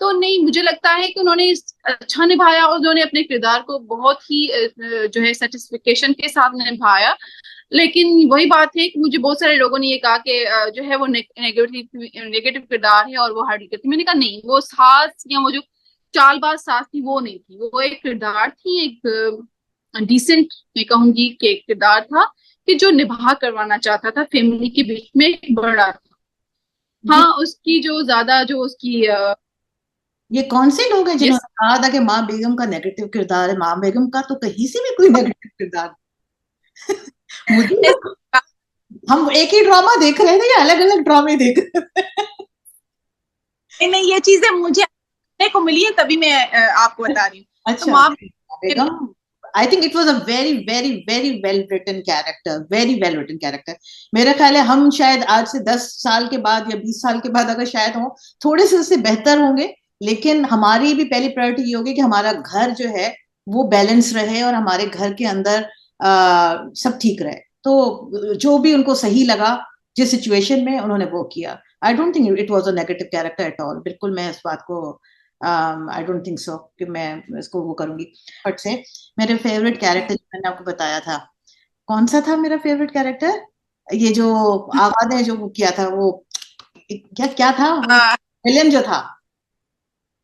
तो नहीं, मुझे लगता है कि उन्होंने अच्छा निभाया और उन्होंने अपने किरदार को बहुत ही जो है सेटिस्फिकेशन के साथ निभाया। लेकिन वही बात है कि मुझे बहुत सारे लोगों ने ये कहा कि जो है वो नेगेटिव नेगेटिव किरदार है और वो हार्ड करती। मैंने कहा नहीं, वो सास या वो जो चालबाज सास थी वो नहीं थी, वो एक किरदार थी, एक डिसेंट मैं कहूंगी कि एक किरदार था कि जो निभा करवाना चाहता था फैमिली के बीच में एक बड़ा था। ये हाँ, उसकी जो ज्यादा जो उसकी ये कौन से लोग हैं यस जिन्होंने कहा था कि माँ बेगम का नेगेटिव किरदार है? माँ बेगम का तो कहीं से भी कोई नेगेटिव किरदार मुझे तो, हम एक ही ड्रामा देख रहे थे या अलग अलग ड्रामे देख रहे थे? नहीं नहीं, ये चीजें मुझे देखने को मिली है तभी मैं आपको बता रही हूँ। तो अच्छा, माँ Begum, I think it was a very very very well written character, very well written character. मेरा ख्याल है हम शायद आज से 10 साल के बाद या 20 साल के बाद अगर शायद हो, थोड़े से उससे बेहतर होंगे, लेकिन हमारी भी पहली प्रायोरिटी ये होगी कि हमारा घर जो है वो बैलेंस रहे और हमारे घर के अंदर सब ठीक रहे। तो जो भी उनको सही लगा जिस सिचुएशन में, उन्होंने वो किया। I don't think it was a negative character at all. बिल्कुल मैं इस बात को आई डोंट थिंक सो कि मैं इसको वो करूंगी। बट से मेरे फेवरेट कैरेक्टर मैंने आपको बताया था, कौन सा था मेरा फेवरेट कैरेक्टर? ये जो आगा ने जो किया था वो, क्या क्या था वो, हाँ विलेन जो था,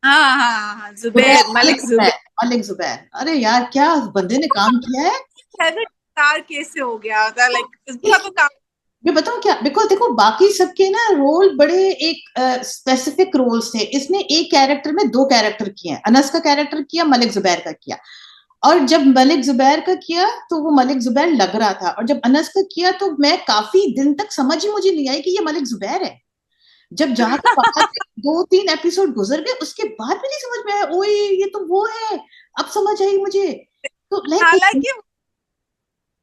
हाँ हाँ हाँ, जुबैर, जुबैर, मलिक मलिक जुबैर, जुबैर। मलिक जुबैर। अरे यार क्या उस बंदे ने काम किया है! फेवरेट स्टार कैसे हो गया था, लाइक इसका तो काम। मैं बताऊं क्या, बिकॉज देखो बाकी सबके ना रोल बड़े एक स्पेसिफिक रोल्स थे, इसने एक कैरेक्टर में दो कैरेक्टर किए हैं। अनस का कैरेक्टर किया, मलिक जुबैर का किया। और जब मलिक जुबैर का किया तो वो मलिक जुबैर लग रहा था, और जब अनस का किया तो मैं काफी दिन तक समझ ही मुझे नहीं आई कि ये मलिक जुबैर है। जब जाकर बाहर से 2-3 एपिसोड गुजर गए उसके बाद भी नहीं समझ में आया, ओए ये तो वो है। अब समझ आई मुझे। तो लाइक, हालांकि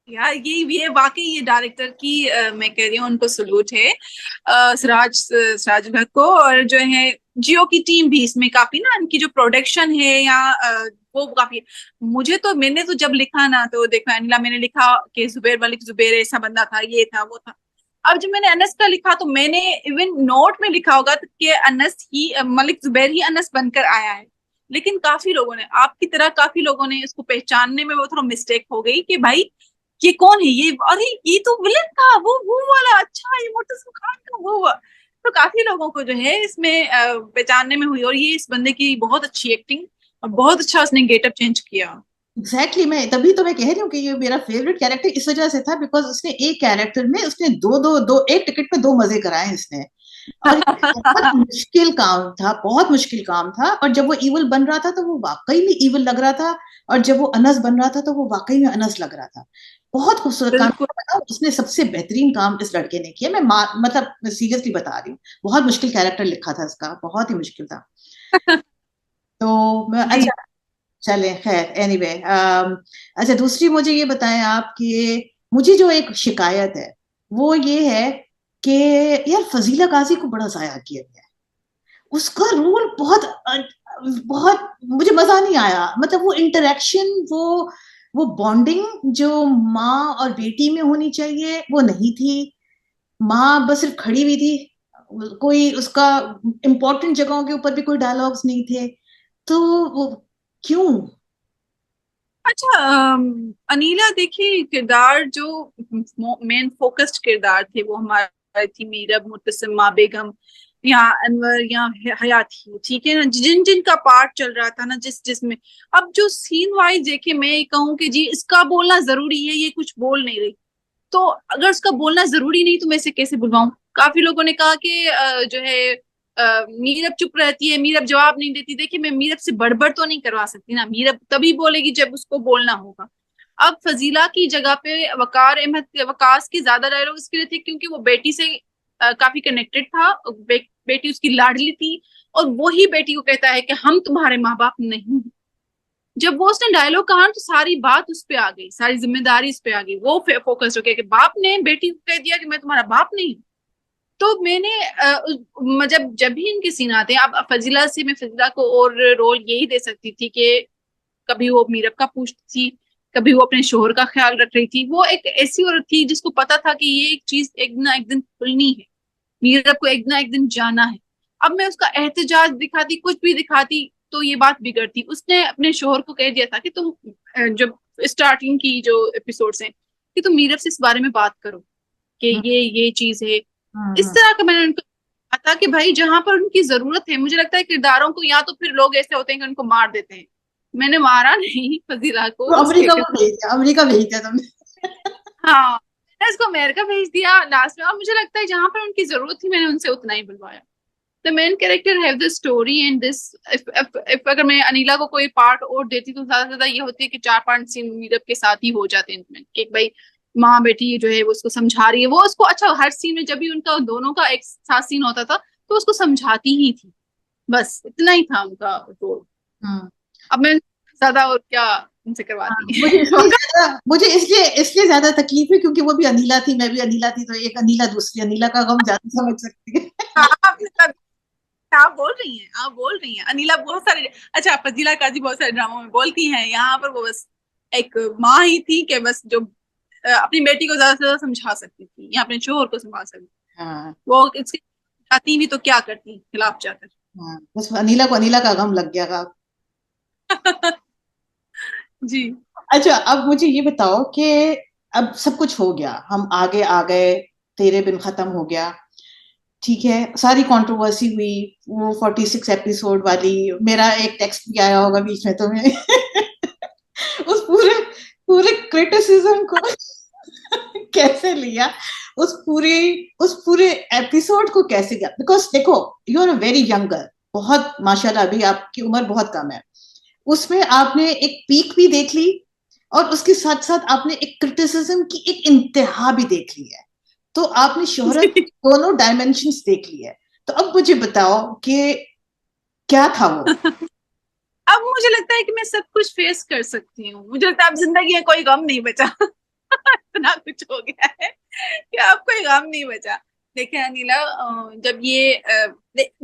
यार ये वाकई ये डायरेक्टर की मैं कह रही हूँ उनको सलूट है, सिराज भट्ट को। और जो है जियो की टीम भी इसमें काफी ना, इनकी जो प्रोडक्शन है या वो काफी। मुझे तो मैंने तो जब लिखा ना तो देखो अनिला, मैंने लिखा कि जुबैर मलिक जुबैर ऐसा बंदा था, ये था वो था। अब जब मैंने अनस का लिखा तो मैंने इवन नोट में लिखा होगा तो कि अनस ही मलिक जुबैर ही अनस बनकर आया है। लेकिन काफी लोगों ने आपकी तरह काफी लोगों ने इसको पहचानने में वो थोड़ा मिस्टेक हो गई कि भाई ये कौन है, ये अरे ये तो विलन था, वो वाला, अच्छा ये मुर्तजा खान का वो हुआ। तो काफी लोगों को जो है इसमें पहचानने में हुई, और ये इस बंदे की बहुत अच्छी एक्टिंग और बहुत अच्छा उसने गेटअप चेंज किया। एग्जैक्टली मैं तभी तो मैं कह रही हूँ कि ये मेरा फेवरेट कैरेक्टर इस वजह से था, बिकॉज उसने एक कैरेक्टर में उसने दो दो दो एक टिकट पे दो मजे कराए इसने। और ये बहुत मुश्किल काम था, बहुत मुश्किल काम था। और जब वो इवल बन रहा था तो वो वाकई में इवल लग रहा था, और जब वो अनस बन रहा था तो वो वाकई में अनस लग रहा था। बहुत खूबसूरत काम बिल्कुल। किया। उसने सबसे बेहतरीन काम इस लड़के ने किया। मतलब मैं सीरियसली बता रही हूँ, बहुत मुश्किल कैरेक्टर लिखा था इसका, बहुत ही मुश्किल था। तो मैं, जी। अच्छा चलें, खैर एनीवे। अच्छा दूसरी मुझे ये बताएं आप कि मुझे जो एक शिकायत है वो ये है कि यार फजीला गाजी को बड़ा जाया किया गया है। उसका रोल बहुत मुझे मजा नहीं आया। मतलब वो इंटरेक्शन, वो बॉन्डिंग जो माँ और बेटी में होनी चाहिए वो नहीं थी। माँ बस सिर्फ खड़ी हुई थी, कोई उसका इम्पोर्टेंट जगहों के ऊपर भी कोई डायलॉग्स नहीं थे। तो वो क्यों? अच्छा, अनीला देखिए, किरदार जो मेन फोकस्ड किरदार थे वो हमारी थी मीरब, मुतसिम, माँ बेगम या अनवर या हयाती, ठीक है ना, जिन जिन का पार्ट चल रहा था ना, जिसमें अब जो सीन वाइज देखे मैं ये कहूँ कि जी इसका बोलना जरूरी है, ये कुछ बोल नहीं रही। तो अगर उसका बोलना जरूरी नहीं तो मैं इसे कैसे बुलवाऊं? काफी लोगों ने कहा कि जो है मीरब चुप रहती है, मीरब जवाब नहीं देती। देखिए मैं मीरब से बड़बड़ तो नहीं करवा सकती ना, मीरब तभी बोलेगी जब उसको बोलना होगा। अब फजीला की जगह पे वकास के ज्यादा डायलॉग इसके लिए थे क्योंकि वो बेटी से काफी कनेक्टेड था। बेटी उसकी लाडली थी और वही बेटी को कहता है कि हम तुम्हारे माँ बाप नहीं हैं। जब वो उसने डायलॉग कहा तो सारी बात उस पे आ गई, सारी जिम्मेदारी उस पे आ गई। वो फोकस हो गया कि बाप ने बेटी को कह दिया कि मैं तुम्हारा बाप नहीं हूं। तो मैंने जब जब भी इनके सीन आते हैं, अब फजीला से मैं फजीला को और रोल यही दे सकती थी कि कभी वो मीरब का पूछती थी, कभी वो अपने शोहर का ख्याल रख रही थी। वो एक ऐसी औरत थी जिसको पता था कि ये एक चीज एक ना एक दिन खुलनी है, मीरब को एक ना एक दिन जाना है। अब मैं उसका एहतजाज दिखाती, कुछ भी दिखाती, तो ये बात बिगड़ती। उसने अपने शोहर को कह दिया था कि तुम जब स्टार्टिंग की जो एपिसोड्स हैं कि तुम मीरब से इस बारे में बात करो कि हम्म, ये चीज है। इस हम्म, तरह का मैंने उनको कहा था कि भाई जहां पर उनकी जरूरत है, मुझे लगता है किरदारों को, या तो फिर लोग ऐसे होते हैं कि उनको मार देते हैं। मैंने मारा नहीं फजीला को, तो उसके अमेरिका को भेज दिया, अमेरिका भेज दिया तुमने। हाँ, मैंने उसको अमेरिका भेज दिया लास्ट में। और मुझे लगता है जहां पर उनकी जरूरत थी मैंने उनसे उतना ही बुलवाया। The main character have the story and this. If अगर मैं अनिला को कोई पार्ट और देती तो ज्यादा से ज्यादा ये होती है कि 4-5 सीन मीरब के साथ ही हो जाते हैं इनमें, कि भाई माँ बेटी जो है वो उसको समझा रही है, वो उसको अच्छा हर सीन में जब भी उनका दोनों का एक साथ सीन होता था तो उसको समझाती ही थी। बस इतना ही था उनका रोल। हम्म। अब मैं ज्यादा और क्या उनसे हाँ, करवाती। मुझे इसलिए ज्यादा तकलीफ है क्योंकि वो भी अनीला थी, मैं भी अनीला थी, तो एक अनीला दूसरी अनीला का गम ज्यादा समझ सकती है। आप बोल रही हैं, आप बोल रही हैं अनिला बहुत सारे, अच्छा फजीला काजी बहुत सारे ड्रामों में बोलती हैं, यहाँ पर वो बस एक माँ ही थी कि बस जो अपनी बेटी को ज्यादा से ज्यादा समझा सकती थी या अपने शोहर को संभाल सकती थी। हाँ, वो इसके चाहती भी तो क्या करती खिलाफ जाकर। हाँ, बस अनीला को अनीला का गम लग गया था। जी। अच्छा, अब मुझे ये बताओ कि अब सब कुछ हो गया, हम आगे आ गए, तेरे बिन खत्म हो गया, ठीक है, सारी कंट्रोवर्सी हुई, वो 46 एपिसोड वाली, मेरा एक टेक्स्ट भी आया होगा बीच में तुम्हें। उस पूरे पूरे क्रिटिसिज्म को कैसे लिया, उस पूरे एपिसोड को कैसे किया, बिकॉज देखो, you are a very younger, बहुत माशाल्लाह, अभी आपकी उम्र बहुत कम है, उसमें आपने एक पीक भी देख ली और उसके साथ साथ आपने एक क्रिटिसिज्म की एक इंतहा भी देख ली है, तो आपने शोहरत दोनों डायमेंशंस देख ली है। तो अब मुझे बताओ कि क्या था वो। अब मुझे लगता है कि मैं सब कुछ फेस कर सकती हूँ। मुझे लगता है अब जिंदगी में कोई गम नहीं बचा। इतना कुछ हो गया है कि अब कोई गम नहीं बचा। देखिए अनिला, जब ये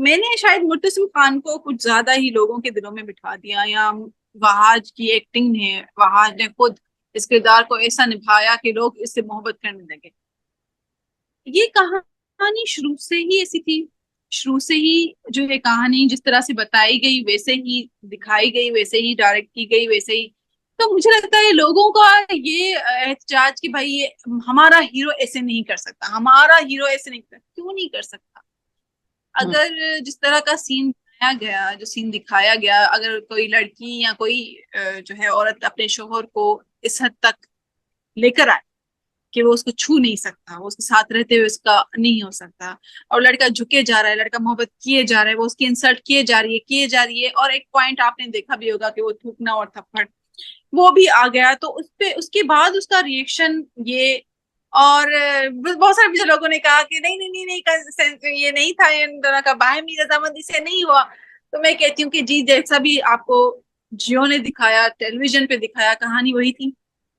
मैंने शायद मुर्तसिम खान को कुछ ज्यादा ही लोगों के दिलों में बिठा दिया, या वहाज की एक्टिंग ने, वहाज ने खुद इस किरदार को ऐसा निभाया कि लोग इससे मोहब्बत करने लगे। ये कहानी शुरू से ही ऐसी थी। शुरू से ही जो है कहानी जिस तरह से बताई गई वैसे ही दिखाई गई, वैसे ही डायरेक्ट की गई, वैसे ही। तो मुझे लगता है लोगों का ये एहतजाज कि भाई ये हमारा हीरो ऐसे नहीं कर सकता, हमारा हीरो ऐसे नहीं कर, क्यों नहीं कर सकता? हम्म, अगर जिस तरह का सीन बनाया गया, जो सीन दिखाया गया, अगर कोई लड़की या कोई जो है औरत अपने शोहर को इस हद तक लेकर आए कि वो उसको छू नहीं सकता, वो उसके साथ रहते हुए उसका नहीं हो सकता, और लड़का झुके जा रहा है, लड़का मोहब्बत किए जा रहा है, वो उसकी इंसल्ट किए जा रही है, किए जा रही है, और एक पॉइंट आपने देखा भी होगा कि वो थूकना और थप्पड़ वो भी आ गया, तो उस पे उसके बाद उसका रिएक्शन ये। और बहुत सारे मुझे लोगों ने कहा कि नहीं नहीं नहीं नहीं ये नहीं था, इन दोनों का बाहमी रजामंदी से नहीं हुआ। तो मैं कहती हूँ कि जी, जैसा भी आपको जियो ने दिखाया, टेलीविजन पे दिखाया, कहानी वही थी,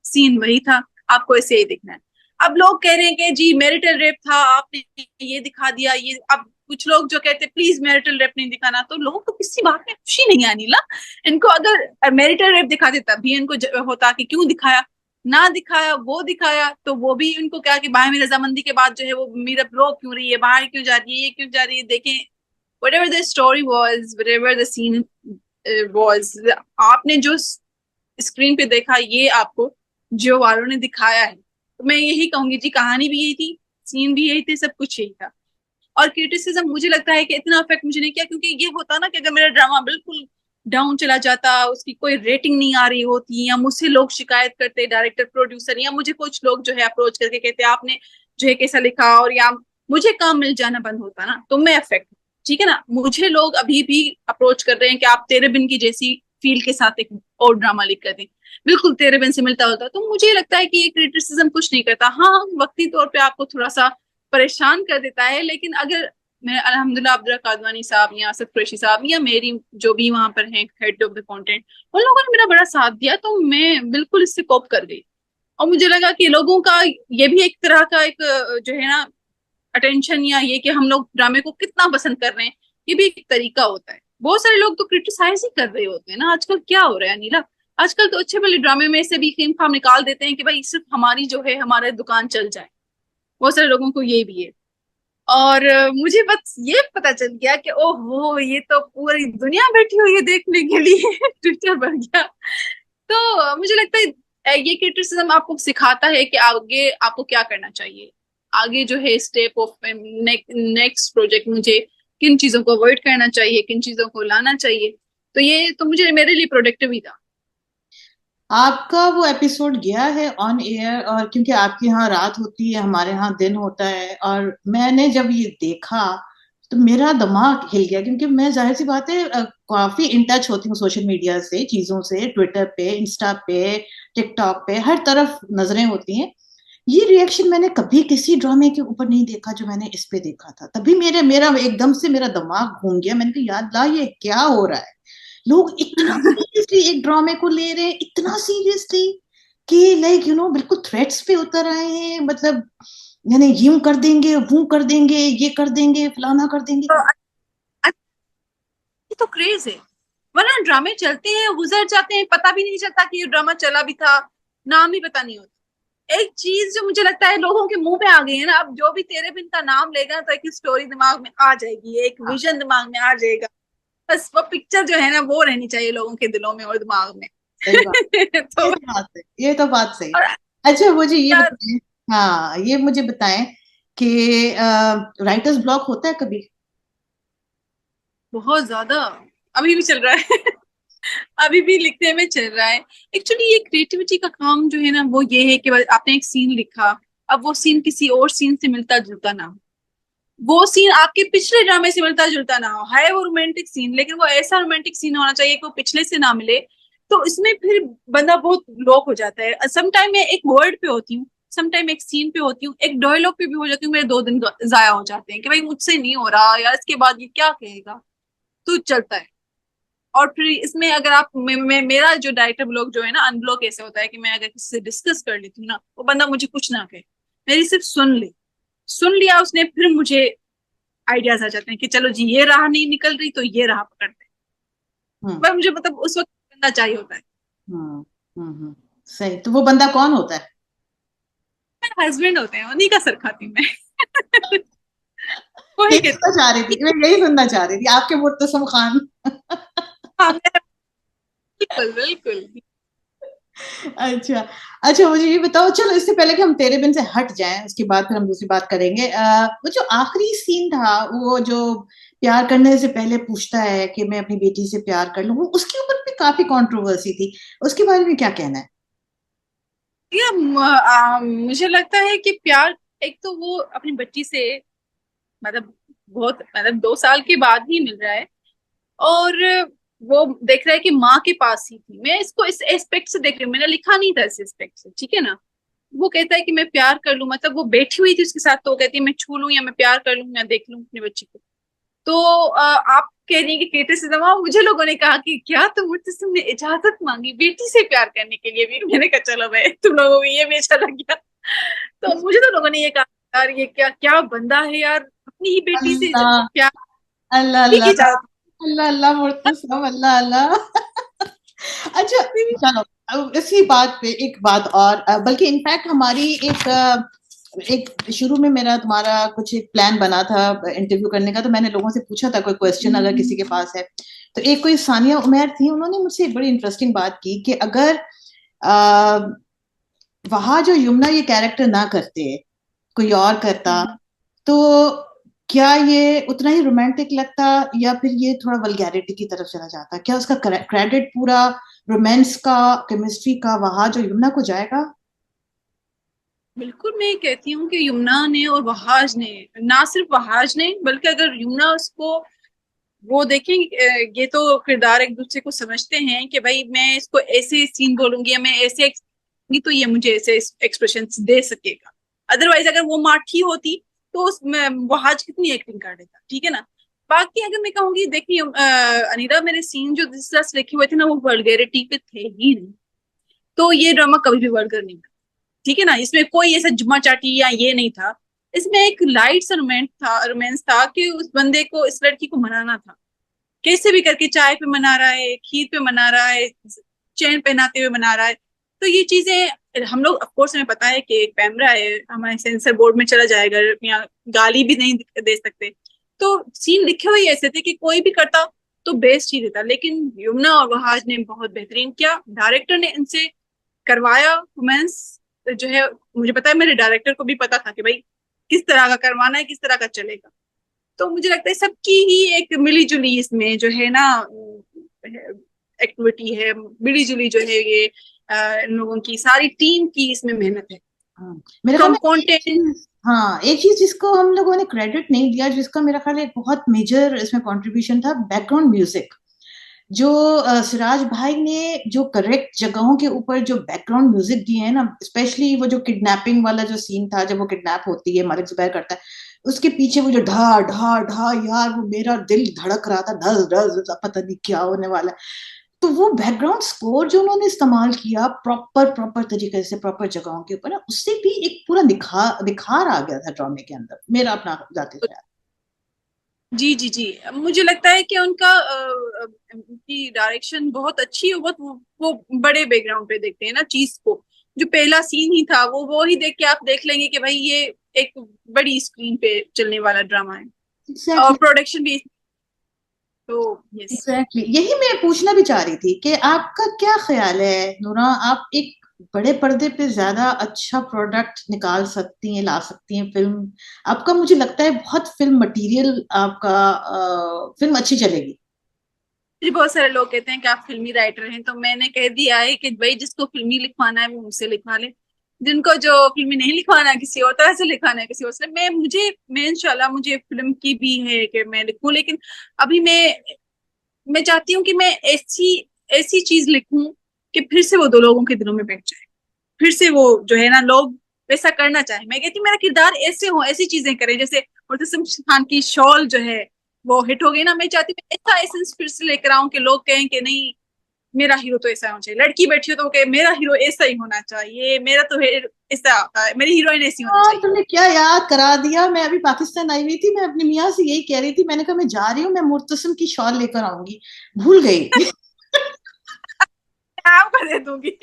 सीन वही था, आपको ऐसे ही दिखना है। अब लोग कह रहे हैं कि जी मैरिटल रेप था, आपने ये दिखा दिया ये। अब कुछ लोग जो कहते हैं प्लीज मैरिटल रेप नहीं दिखाना, तो लोगों को किसी बात में खुशी नहीं आनी ला। इनको अगर मैरिटल रेप दिखाते तब भी इनको होता कि क्यों दिखाया, ना दिखाया, वो दिखाया तो वो भी इनको क्या कि बाहर में रजामंदी के बाद जो है वो मीरब रो क्यों रही है, बाहर क्यों जा रही है, ये क्यों जा रही है। देखें, whatever the story was, whatever the scene was, आपने जो स्क्रीन पे देखा ये आपको जियो वालों ने दिखाया है। तो मैं यही कहूंगी जी, कहानी भी यही थी, सीन भी यही थे, सब कुछ यही था। और क्रिटिसिज्म मुझे लगता है कि इतना अफेक्ट मुझे नहीं किया, क्योंकि ये होता ना कि अगर मेरा ड्रामा बिल्कुल डाउन चला जाता, उसकी कोई रेटिंग नहीं आ रही होती, या मुझसे लोग शिकायत करते, डायरेक्टर प्रोड्यूसर, या मुझे कुछ लोग जो है अप्रोच करके कहते आपने जो है कैसा लिखा, और या मुझे काम मिल जाना बंद होता ना, तो मैं अफेक्ट, ठीक है ना। मुझे लोग अभी भी अप्रोच कर रहे हैं कि आप तेरे बिन की जैसी फील के साथ एक और ड्रामा लिख कर दें, बिल्कुल तेरे बिन से मिलता होता। तो मुझे लगता है कि ये क्रिटिसिज्म कुछ नहीं करता। हाँ, वक्ती तौर पे आपको थोड़ा सा परेशान कर देता है, लेकिन अगर मैं अल्हम्दुलिल्लाह अब्दुल कादवानी साहब या असद कुरैशी साहब या मेरी जो भी वहां पर हैं हेड ऑफ द कंटेंट, उन लोगों ने मेरा बड़ा साथ दिया, तो मैं बिल्कुल इससे कोप कर गई। और मुझे लगा कि लोगों का ये भी एक तरह का एक जो है ना अटेंशन, या ये कि हम लोग ड्रामे को कितना पसंद कर रहे हैं, ये भी एक तरीका होता है। बहुत सारे लोग तो क्रिटिसाइज ही कर रहे होते हैं ना आजकल। क्या हो रहा है अनिला, आजकल तो अच्छे वाले ड्रामे में से भी खेम खाम निकाल देते हैं कि भाई सिर्फ हमारी जो है हमारा दुकान चल जाए। बहुत सारे लोगों को ये भी है। और मुझे बस ये पता चल गया कि ओहो ये तो पूरी दुनिया बैठी हुई है देखने के लिए ट्विटर बढ़ गया। तो मुझे लगता है ये क्रिटिसिज्म आपको सिखाता है कि आगे आपको क्या करना चाहिए। आगे जो है स्टेप ऑफ नेक्स्ट प्रोजेक्ट मुझे किन चीजों को अवॉइड करना चाहिए, किन चीजों को लाना चाहिए। तो ये तो मुझे मेरे लिए प्रोडक्टिव ही था। आपका वो एपिसोड गया है ऑन एयर? और क्योंकि आपके यहाँ रात होती है, हमारे यहाँ दिन होता है, और मैंने जब ये देखा तो मेरा दिमाग हिल गया, क्योंकि मैं जाहिर सी बात है काफी इन टच होती हूँ सोशल मीडिया से, चीजों से, ट्विटर पे, इंस्टा पे, टिकटॉक पे, हर तरफ नजरें होती हैं। ये रिएक्शन मैंने कभी किसी ड्रामे के ऊपर नहीं देखा जो मैंने इस पे देखा था। तभी मेरे मेरा एकदम से मेरा दिमाग घूम गया। मैंने कहा यार ला, ये क्या हो रहा है? लोग इतना सीरियसली एक ड्रामे को ले रहे हैं, इतना सीरियसली कि लाइक बिल्कुल थ्रेट्स पे उतर आए हैं। मतलब यानी यूं कर देंगे, वो कर देंगे, ये कर देंगे, फलाना कर देंगे। तो ये तो क्रेज है। वरना ड्रामे चलते हैं गुजर जाते हैं, पता भी नहीं चलता कि ये ड्रामा चला भी था, नाम ही पता नहीं होता। एक चीज जो मुझे लगता है लोगों के मुंह पे आ गई है ना, अब जो भी तेरे बिन का नाम लेगा तो एक स्टोरी दिमाग में आ जाएगी, एक हाँ, विजन दिमाग में आ जाएगा। बस वो पिक्चर जो है ना वो रहनी चाहिए लोगों के दिलों में और दिमाग में। सही बात। ये तो तो बात है, ये तो बात सही। और अच्छा मुझे ये यार बताएं, हाँ ये मुझे बताएं कि राइटर्स ब्लॉक होता है कभी? बहुत ज्यादा अभी भी चल रहा है। अभी भी लिखने में चल रहा है। एक्चुअली ये क्रिएटिविटी का काम जो है ना वो ये है कि आपने एक सीन लिखा, अब वो सीन किसी और सीन से मिलता जुलता ना हो, वो सीन आपके पिछले ड्रामे से मिलता जुलता ना हो, है वो रोमांटिक सीन लेकिन वो ऐसा रोमांटिक सीन होना चाहिए कि वो पिछले से ना मिले। तो इसमें फिर बंदा बहुत लॉक हो जाता है। सम टाइम मैं एक वर्ड पे होती हूँ, सम टाइम एक सीन पे होती हूँ, एक डायलॉग पे भी हो जाती हूँ, मेरे 2 दिन जाया हो जाते हैं कि भाई मुझसे नहीं हो रहा यार, इसके बाद ये क्या कहेगा। तो चलता है। और फिर इसमें अगर आप मेरा जो डायरेक्टर ब्लॉक जो है ना, अनब्लॉक ऐसे होता है कि मैं अगर किसी से डिस्कस कर लेती हूँ ना, वो बंदा मुझे कुछ ना कहे, मेरी सिर्फ सुन ले, सुन लिया उसने, फिर मुझे आइडियाज आ जाते हैं कि चलो जी ये राह नहीं निकल रही तो ये राह पकड़ते हैं। हम्म पर मुझे मतलब उस वक्त बंदा चाहिए होता है। हम्म सही। तो वो बंदा कौन होता है? मेरे हस्बैंड होते हैं, उन्हीं का सर खाती हूँ मैं। वही यही कहते सुनना चाह रही थी, मैं यही सुनना चाह रही थी, आपके मुर्तसम खान। हाँ बिल्कुल बिल्कुल। अच्छा। अच्छा मुझे ये बताओ, चलो इससे पहले कि हम तेरे बिन से हट जाएं, उसके बाद फिर हम दूसरी बात करेंगे। वो जो आखिरी सीन था, वो जो प्यार करने से पहले पूछता है कि मैं अपनी बेटी से प्यार कर लूं, उसके ऊपर भी काफी कंट्रोवर्सी थी। उसके बारे में क्या कहना है? मुझे लगता है कि प्यार, एक तो वो अपनी बच्ची से मतलब बहुत मतलब 2 साल के बाद ही मिल रहा है, और वो देख रहा है कि माँ के पास ही थी। मैं इसको इस एस्पेक्ट से देख रही हूँ, मैंने लिखा नहीं था इस एस्पेक्ट से, ठीक है ना। वो कहता है कि मैं प्यार कर लूं, मतलब वो बैठी हुई थी उसके साथ तो वो कहती है मैं छू लूं या मैं प्यार कर लूं या देख लूं अपनी बच्ची को। तो आप कह रही है कि क्रिटिसिज्म, और मुझे लोगों ने कहा कि क्या तुम मुझसे तुमने इजाजत मांगी बेटी से प्यार करने के लिए भी। मैंने कहा चलो भाई तुम लोगों को ये भी अच्छा लग गया। तो मुझे तो लोगों ने ये कहा यार ये क्या क्या बंदा है यार, अपनी ही बेटी से अल्लाह प्यार अल्लाह की अल्लाह इजाजत। अल्लाह अल्लाह मुर्तसम, अल्लाह अल्लाह। अच्छा चलो, अब इसी बात पे एक बात और, बल्कि इनफैक्ट हमारी एक शुरू में मेरा तुम्हारा कुछ एक प्लान बना था इंटरव्यू करने का, तो मैंने लोगों से पूछा था कोई क्वेश्चन अगर किसी के पास है। तो एक कोई सानिया उमैर थी, उन्होंने मुझसे एक बड़ी इंटरेस्टिंग बात की कि अगर आ, वहां जो यमुना ये कैरेक्टर ना करते, कोई और करता, तो क्या ये उतना ही रोमांटिक लगता, या फिर ये थोड़ा वल्गैरिटी की तरफ चला जाता? क्या उसका क्रेडिट पूरा रोमांस का, केमिस्ट्री का वहां जो यमुना को जाएगा? बिल्कुल मैं कहती हूँ कि यमुना ने और वहाज ने, ना सिर्फ वहाज ने बल्कि अगर यमुना उसको वो देखें, ये तो किरदार एक दूसरे को समझते हैं कि भाई मैं इसको ऐसे सीन बोलूंगी या मैं ऐसे बोलूंगी तो ये मुझे ऐसे एक्सप्रेशन दे सकेगा। अदरवाइज अगर वो माठी होती तो उसमें वहाज कितनी एक्टिंग कर देता, ठीक है ना। बाकी अगर मैं कहूंगी देखिए अनिरा, मेरे सीन जो जिस तरह से लिखे हुए थे ना वो वल्गैरिटी पे थे ही नहीं, तो ये ड्रामा कभी भी वल्गर नहीं, ठीक है ना। इसमें कोई ऐसा जुम्मा चाटी या ये नहीं था। इसमें एक लाइट सा रोमांस था कि उस बंदे को, इस लड़की को मनाना था, कैसे भी करके चाय पे मना रहा है, खीर पे मना रहा है, चेन पहनाते हुए बना रहा है। तो ये चीजें हम लोग, ऑफ कोर्स हमें पता है कि एक कैमरा है, हमारे सेंसर बोर्ड में चला जाएगा, या गाली भी नहीं दे सकते। तो सीन लिखे हुए ऐसे थे कि कोई भी करता तो बेस्ट ही देता, लेकिन यमुना और वहाज ने बहुत बेहतरीन किया। डायरेक्टर ने इनसे करवाया रोमांस जो है। मुझे पता है, मेरे डायरेक्टर को भी पता था कि भाई किस तरह का करवाना है, किस तरह का चलेगा। तो मुझे लगता है सबकी ही एक मिली जुली इसमें जो है ना एक्टिविटी है, मिली जुली जो है ये इन लोगों की सारी टीम की इसमें मेहनत है। हाँ, मेरे ख्याल फ्रॉम में एक कंटेंट। चीज, हाँ एक चीज जिसको हम लोगों ने क्रेडिट नहीं दिया, जिसका मेरा ख्याल एक बहुत मेजर इसमें कंट्रीब्यूशन था, बैकग्राउंड म्यूजिक। जो सिराज भाई ने जो करेक्ट जगहों के ऊपर जो बैकग्राउंड म्यूजिक दिए हैं ना, स्पेशली वो जो किडनैपिंग वाला जो सीन था, जब वो किडनैप होती है, मालिक जुबैर करता है, उसके पीछे वो जो ढा ढा ढा, यार वो मेरा दिल धड़क रहा था, धस धस, पता नहीं क्या होने वाला है। तो वो बैकग्राउंड स्कोर जो उन्होंने इस्तेमाल किया प्रॉपर प्रॉपर तरीके से, प्रॉपर जगहों के ऊपर ना, उससे भी एक पूरा निखार आ गया था ड्रामे के अंदर, मेरा अपना जाते ख्याल। जी जी जी, मुझे लगता है कि उनका उनकी डायरेक्शन बहुत अच्छी है। वो बड़े बैकग्राउंड पे देखते हैं ना चीज को। जो पहला सीन ही था वो ही देख के आप देख लेंगे कि भाई ये एक बड़ी स्क्रीन पे चलने वाला ड्रामा है। और एग्जैक्टली, प्रोडक्शन भी, तो यस। एग्जैक्टली यही मैं पूछना भी चाह रही थी कि आपका क्या ख्याल है नूरा, आप एक बड़े पर्दे पे ज्यादा अच्छा प्रोडक्ट निकाल सकती हैं, ला सकती हैं फिल्म, आपका मुझे लगता है बहुत फिल्म मटेरियल आपका, फिल्म अच्छी चलेगी। मुझे बहुत सारे लोग कहते हैं कि आप फिल्मी राइटर हैं, तो मैंने कह दिया है कि भाई जिसको फिल्मी लिखवाना है वो मुझसे लिखवा ले। जिनको जो फिल्मी नहीं लिखवाना है, किसी और तरह से लिखवाना है, किसी और से। मैं इंशाल्लाह मुझे फिल्म की भी है कि मैं लिखूं, लेकिन अभी मैं चाहती हूँ कि मैं ऐसी ऐसी चीज लिखूं कि फिर से वो दो लोगों के दिलों में बैठ जाए। फिर से वो जो है ना, लोग वैसा करना चाहे। मैं कहती हूँ मेरा किरदार ऐसे हो, ऐसी चीजें करे, जैसे मुर्तसिम खान की शॉल जो है वो हिट हो गई ना। मैं चाहती हूँ ऐसा एसेंस फिर से लेकर आऊं कि लोग कहें कि नहीं, मेरा हीरो तो ऐसा होना चाहिए। लड़की बैठी हो तो कहे मेरा हीरो ऐसा ही होना चाहिए, मेरा तो ऐसा होता है, मेरी हीरोइन ऐसी होनी और चाहिए। तुमने क्या याद करा दिया, मैं अभी पाकिस्तान आई हुई थी, मैं अपनी मियाँ से यही कह रही थी, मैंने कहा मैं जा रही हूँ, मैं मुर्तसिम की शॉल लेकर आऊंगी, भूल गई। मैं आपको दे दूंगी।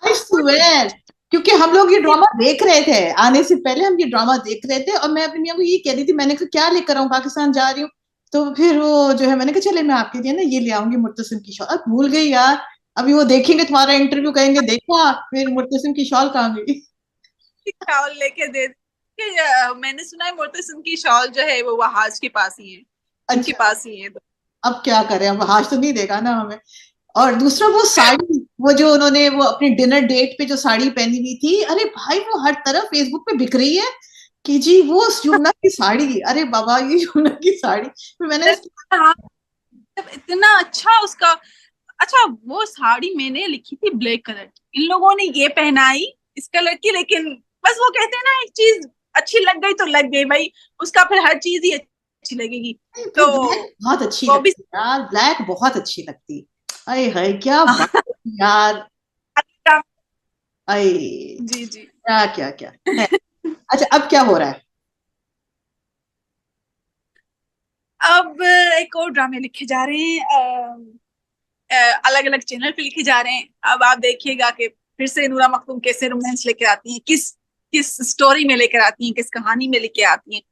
आई स्वेयर, क्योंकि हम लोग ये ड्रामा देख रहे थे, आने से पहले हम ये ड्रामा देख रहे थे, और मैं अपनी मियाँ को ये कह रही थी, मैंने कहा क्या लेकर आऊं, पाकिस्तान जा रही हूँ। तो फिर वो जो है, मैंने कहा चले मैं आपके लिए ना ये ले आऊंगी मुर्तसिम की शॉल, अब भूल गई यार। अभी वो देखेंगे तुम्हारा इंटरव्यू, कहेंगे देखा फिर मुर्तसिम की शॉल कहाँ गई। शॉल लेके दे मैंने सुना है मुर्तसिम की शॉल जो है वो वहाज के पास ही है, उनके अच्छा, पास ही है। तो अब क्या करें, अब हाश तो नहीं देगा ना हमें। और दूसरा वो साड़ी, वो जो उन्होंने वो अपनी डिनर डेट पे जो साड़ी पहनी हुई थी, अरे भाई वो हर तरफ फेसबुक पे बिक रही है कि जी वो यमुना की साड़ी, अरे बाबा ये यमुना की साड़ी, फिर मैंने हाँ, इतना अच्छा उसका। अच्छा, वो साड़ी मैंने लिखी थी ब्लैक कलर की, इन लोगों ने ये पहनाई इस कलर की। लेकिन बस वो कहते हैं ना, एक चीज अच्छी लग गई तो लग गई भाई, उसका फिर हर चीज ही अच्छी लगेगी। फिर तो ब्लैक बहुत अच्छी वो भी लगती यार, ब्लैक बहुत अच्छी लगती। अरे हाय क्या बात है यार, अरे जी जी। क्या क्या क्या है। अच्छा अब क्या हो रहा है? अब एक और ड्रामे लिखे जा रहे हैं, अलग अलग चैनल पे लिखे जा रहे हैं। अब आप देखिएगा कि फिर से नूरा मखदूम कैसे रोमांस लेकर आती हैं, किस किस स्टोरी में लेकर आती हैं, किस कहानी में लेकर आती हैं।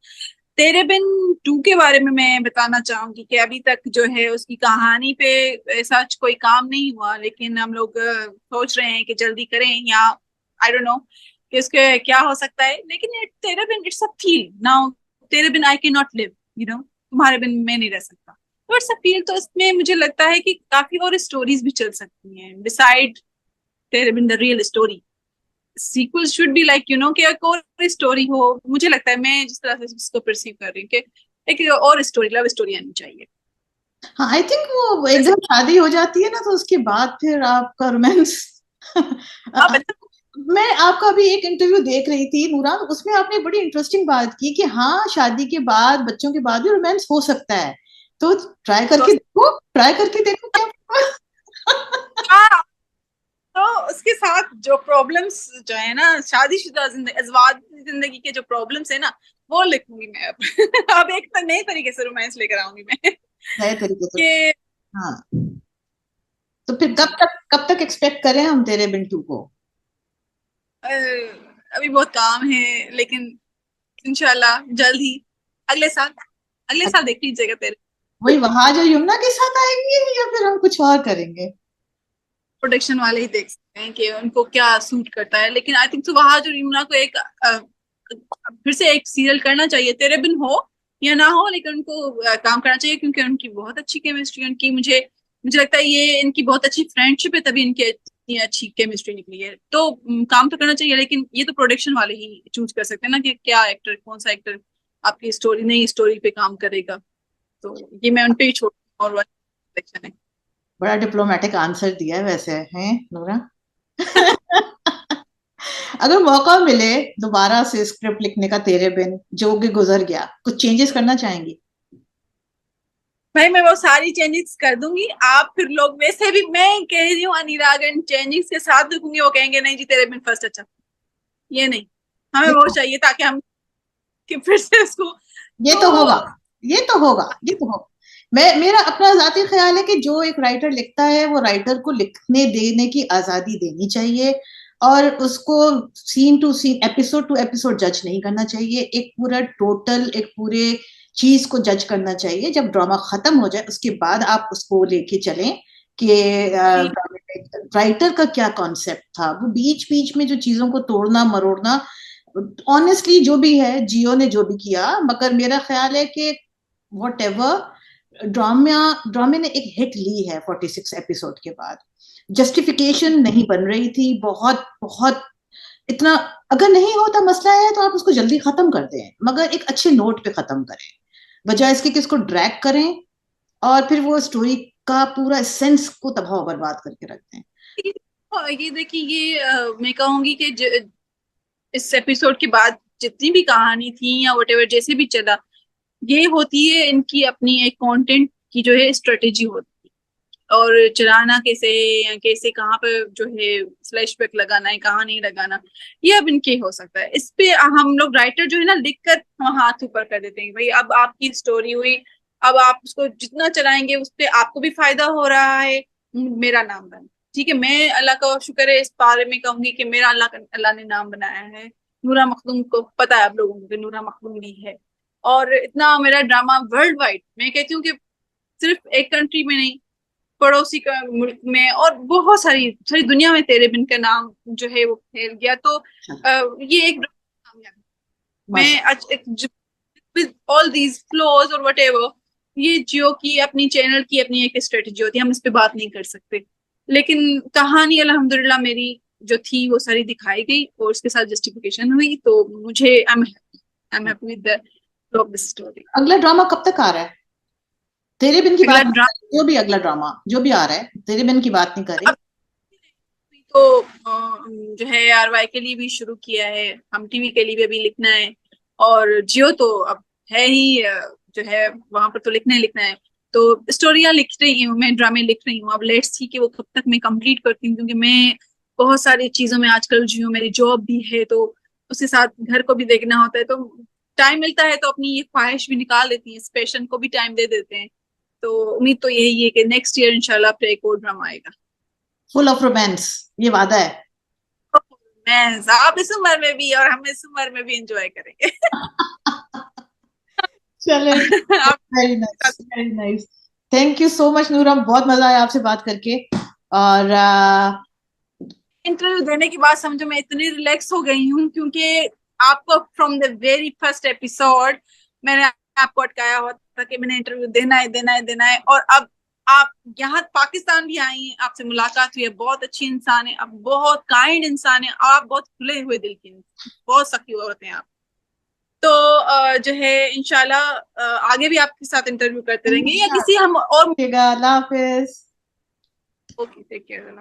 तेरे बिन टू के बारे में मैं बताना चाहूंगी कि अभी तक जो है उसकी कहानी पे ऐसा कोई काम नहीं हुआ, लेकिन हम लोग सोच रहे हैं कि जल्दी करें, या आई डोंट नो कि उसके क्या हो सकता है। लेकिन तेरे been it's a feel now. तेरे बिन आई कैन नॉट लिव, तुम्हारे बिन मैं नहीं रह सकता। तो इट्स अ फील, तो इसमें मुझे लगता है कि काफी और स्टोरीज भी चल सकती हैं बिसाइड तेरे बिन the real story. Sequel should be like कि एक और स्टोरी हो। मुझे लगता है, मैं जिस तरह से इसको परसीव कर रही हूँ कि एक और स्टोरी, लव स्टोरी आनी चाहिए। हाँ आई थिंक वो वैसे एकदम शादी हो जाती है ना, तो उसके बाद फिर आपका रोमांस। आप मैं आपका अभी एक इंटरव्यू देख रही थी नूरा, उसमें आपने बड़ी इंटरेस्टिंग बात की कि हाँ शादी के बाद, बच्चों के बाद भी रोमांस हो सकता है, तो ट्राई तो करके देखो, ट्राई करके देखो क्या। हाँ, तो उसके साथ जो प्रॉब्लम्स जो है ना, शादीशुदा जिंदगी, अज़वाज जिंदगी के जो प्रॉब्लम्स है ना, वो लिखूंगी मैं अब। अब एक नए तरीके से रोमांस लेकर आऊंगी मैं नए तरीके से, कि हाँ तो फिर जी। कब तक एक्सपेक्ट करें हम तेरे बिन 2 को? अभी बहुत काम है, लेकिन इंशाल्लाह जल्द ही, अगले साल, अगले साल देख लीजिएगा तेरे। वही वहां जो यमुना के साथ आएंगे या फिर हम कुछ और करेंगे? प्रोडक्शन वाले ही देख सकते हैं कि उनको क्या सूट करता है, लेकिन आई थिंक तो वहां जो यमुना को एक फिर से एक सीरियल करना चाहिए, तेरे बिन हो या ना हो, लेकिन उनको काम करना चाहिए, क्योंकि उनकी बहुत अच्छी केमिस्ट्री उनकी, मुझे मुझे लगता है ये इनकी बहुत अच्छी फ्रेंडशिप है, तभी इनकी इतनी अच्छी केमिस्ट्री निकली है। तो काम तो करना चाहिए, लेकिन ये तो प्रोडक्शन वाले ही चूज कर सकते हैं ना कि क्या एक्टर, कौन सा एक्टर आपकी स्टोरी, नई स्टोरी पे काम करेगा। तो ये मैं उन पे ही छोड़, और प्रोडक्शन है। बड़ा डिप्लोमेटिक आंसर दिया है वैसे, हैं नूरा? अगर मौका मिले दोबारा से स्क्रिप्ट लिखने का तेरे बिन, जो कि गुजर गया, कुछ चेंजेस करना चाहेंगी? भाई मैं वो सारी चेंजेस कर दूंगी, आप फिर लोग, वैसे भी मैं कह रही हूँ अनिरागन चेंजेस के साथ लिखूंगी, वो कहेंगे नहीं जी तेरे बिन फर्स्ट अच्छा, ये नहीं, हमें ये वो चाहिए ताकि हम कि फिर से उसको। ये तो तो होगा, ये तो होगा, ये तो होगा। मैं, मेरा अपना जाती ख्याल है कि जो एक राइटर लिखता है वो राइटर को लिखने देने की आजादी देनी चाहिए, और उसको scene to scene, episode to episode जज नहीं करना चाहिए। एक पूरा टोटल, एक पूरे चीज को जज करना चाहिए। जब ड्रामा खत्म हो जाए उसके बाद आप उसको लेके चलें कि राइटर का क्या कॉन्सेप्ट था। वो बीच बीच में जो चीजों को तोड़ना मरोड़ना, ऑनेस्टली जो भी है, जियो ने जो भी किया, मगर मेरा ख्याल है कि वट एवर, ड्रामा ड्रामे ने एक हिट ली है 46 एपिसोड के बाद। जस्टिफिकेशन नहीं बन रही थी, बहुत बहुत इतना। अगर नहीं होता मसला है तो आप उसको जल्दी खत्म कर दें, मगर एक अच्छे नोट पे खत्म करें, बजाय इसके कि इसको ड्रैग करें और फिर वो स्टोरी का पूरा सेंस को तबाह बर्बाद करके रख दें। ये देखिए, ये मैं कहूंगी कि इस एपिसोड के बाद जितनी भी कहानी थी या वटेवर जैसे भी चला, ये होती है इनकी अपनी एक कंटेंट की जो है स्ट्रेटेजी होती है, और चलाना कैसे है, या कैसे कहाँ पे जो है फ्लैशबैक लगाना है, कहाँ नहीं लगाना, ये अब इनके हो सकता है। इस पे हम लोग राइटर जो है ना लिख कर हम हाथ ऊपर कर देते हैं, भाई अब आपकी स्टोरी हुई, अब आप उसको जितना चलाएंगे उस पे आपको भी फायदा हो रहा है, मेरा नाम बना। ठीक है, मैं अल्लाह का शुक्र है इस बारे में कहूंगी कि मेरा अल्लाह ने नाम बनाया है। नूरा मखदूम को पता है आप लोगों को कि नूरा मखदूम भी है, और इतना मेरा ड्रामा वर्ल्ड वाइड, मैं कहती हूँ कि सिर्फ एक कंट्री में नहीं, पड़ोसी का मुल्क में और बहुत सारी सारी दुनिया में तेरे बिन का नाम जो है वो फैल गया। तो ये एक कामयाबी। माशा। मैं आज विद ऑल दीज फ्लॉज और वट एवर, ये जियो की अपनी चैनल की अपनी एक स्ट्रेटेजी होती है, हम इस पे बात नहीं कर सकते, लेकिन कहानी अल्हम्दुलिल्लाह मेरी जो थी वो सारी दिखाई गई और उसके साथ जस्टिफिकेशन हुई, तो मुझे I am happy with the story. अगला ड्रामा कब तक आ रहा है? तेरे बिन की अगला बात नहीं ड्रामा करें, जो भी अगला ड्रामा जो भी आ रहा है, तेरे बिन की बात नहीं करें। तो जो है आरवाई के लिए भी शुरू किया है, हम टीवी के लिए भी अभी लिखना है, और जियो तो अब है ही, जो है वहां पर तो लिखना ही लिखना है। तो स्टोरियां लिख रही हूँ मैं, ड्रामे लिख रही हूँ, अब लेट्स सी कि वो कब तक मैं कंप्लीट करती हूँ, क्योंकि मैं बहुत सारी चीजों में आजकल जियो, मेरी जॉब भी है, तो उसके साथ घर को भी देखना होता है, तो टाइम मिलता है तो अपनी ये ख्वाहिश भी निकाल देती है, इस पैशन को भी टाइम दे देते हैं। तो उम्मीद तो यही है कि नेक्स्ट ईयर इंशाल्लाह फिर एक और ड्रामा आएगा। फुल ऑफ रोमांस, ये वादा है। मैं आप इस उम्र में भी और हम इस उम्र में भी एंजॉय करेंगे। चले, आप very nice, very nice. Thank you so much नूरा, बहुत मजा आया आपसे बात करके। और इंटरव्यू देने के बाद समझो मैं इतनी रिलैक्स हो गई हूँ, क्योंकि आपको from the very first episode मैंने आपको अटकाया हुआ था कि मैंने इंटरव्यू देना है, देना है, देना है, और अब आप यहाँ पाकिस्तान भी आई हैं, आपसे मुलाकात हुई है, बहुत अच्छी इंसान है, आप बहुत काइंड इंसान है, और आप बहुत खुले हुए दिल की इंसान, बहुत सखी होते हैं आप। तो जो है इंशाल्लाह आगे भी आपके साथ इंटरव्यू करते रहेंगे, या किसी हम और। अल्लाह हाफिज। Okay, take care.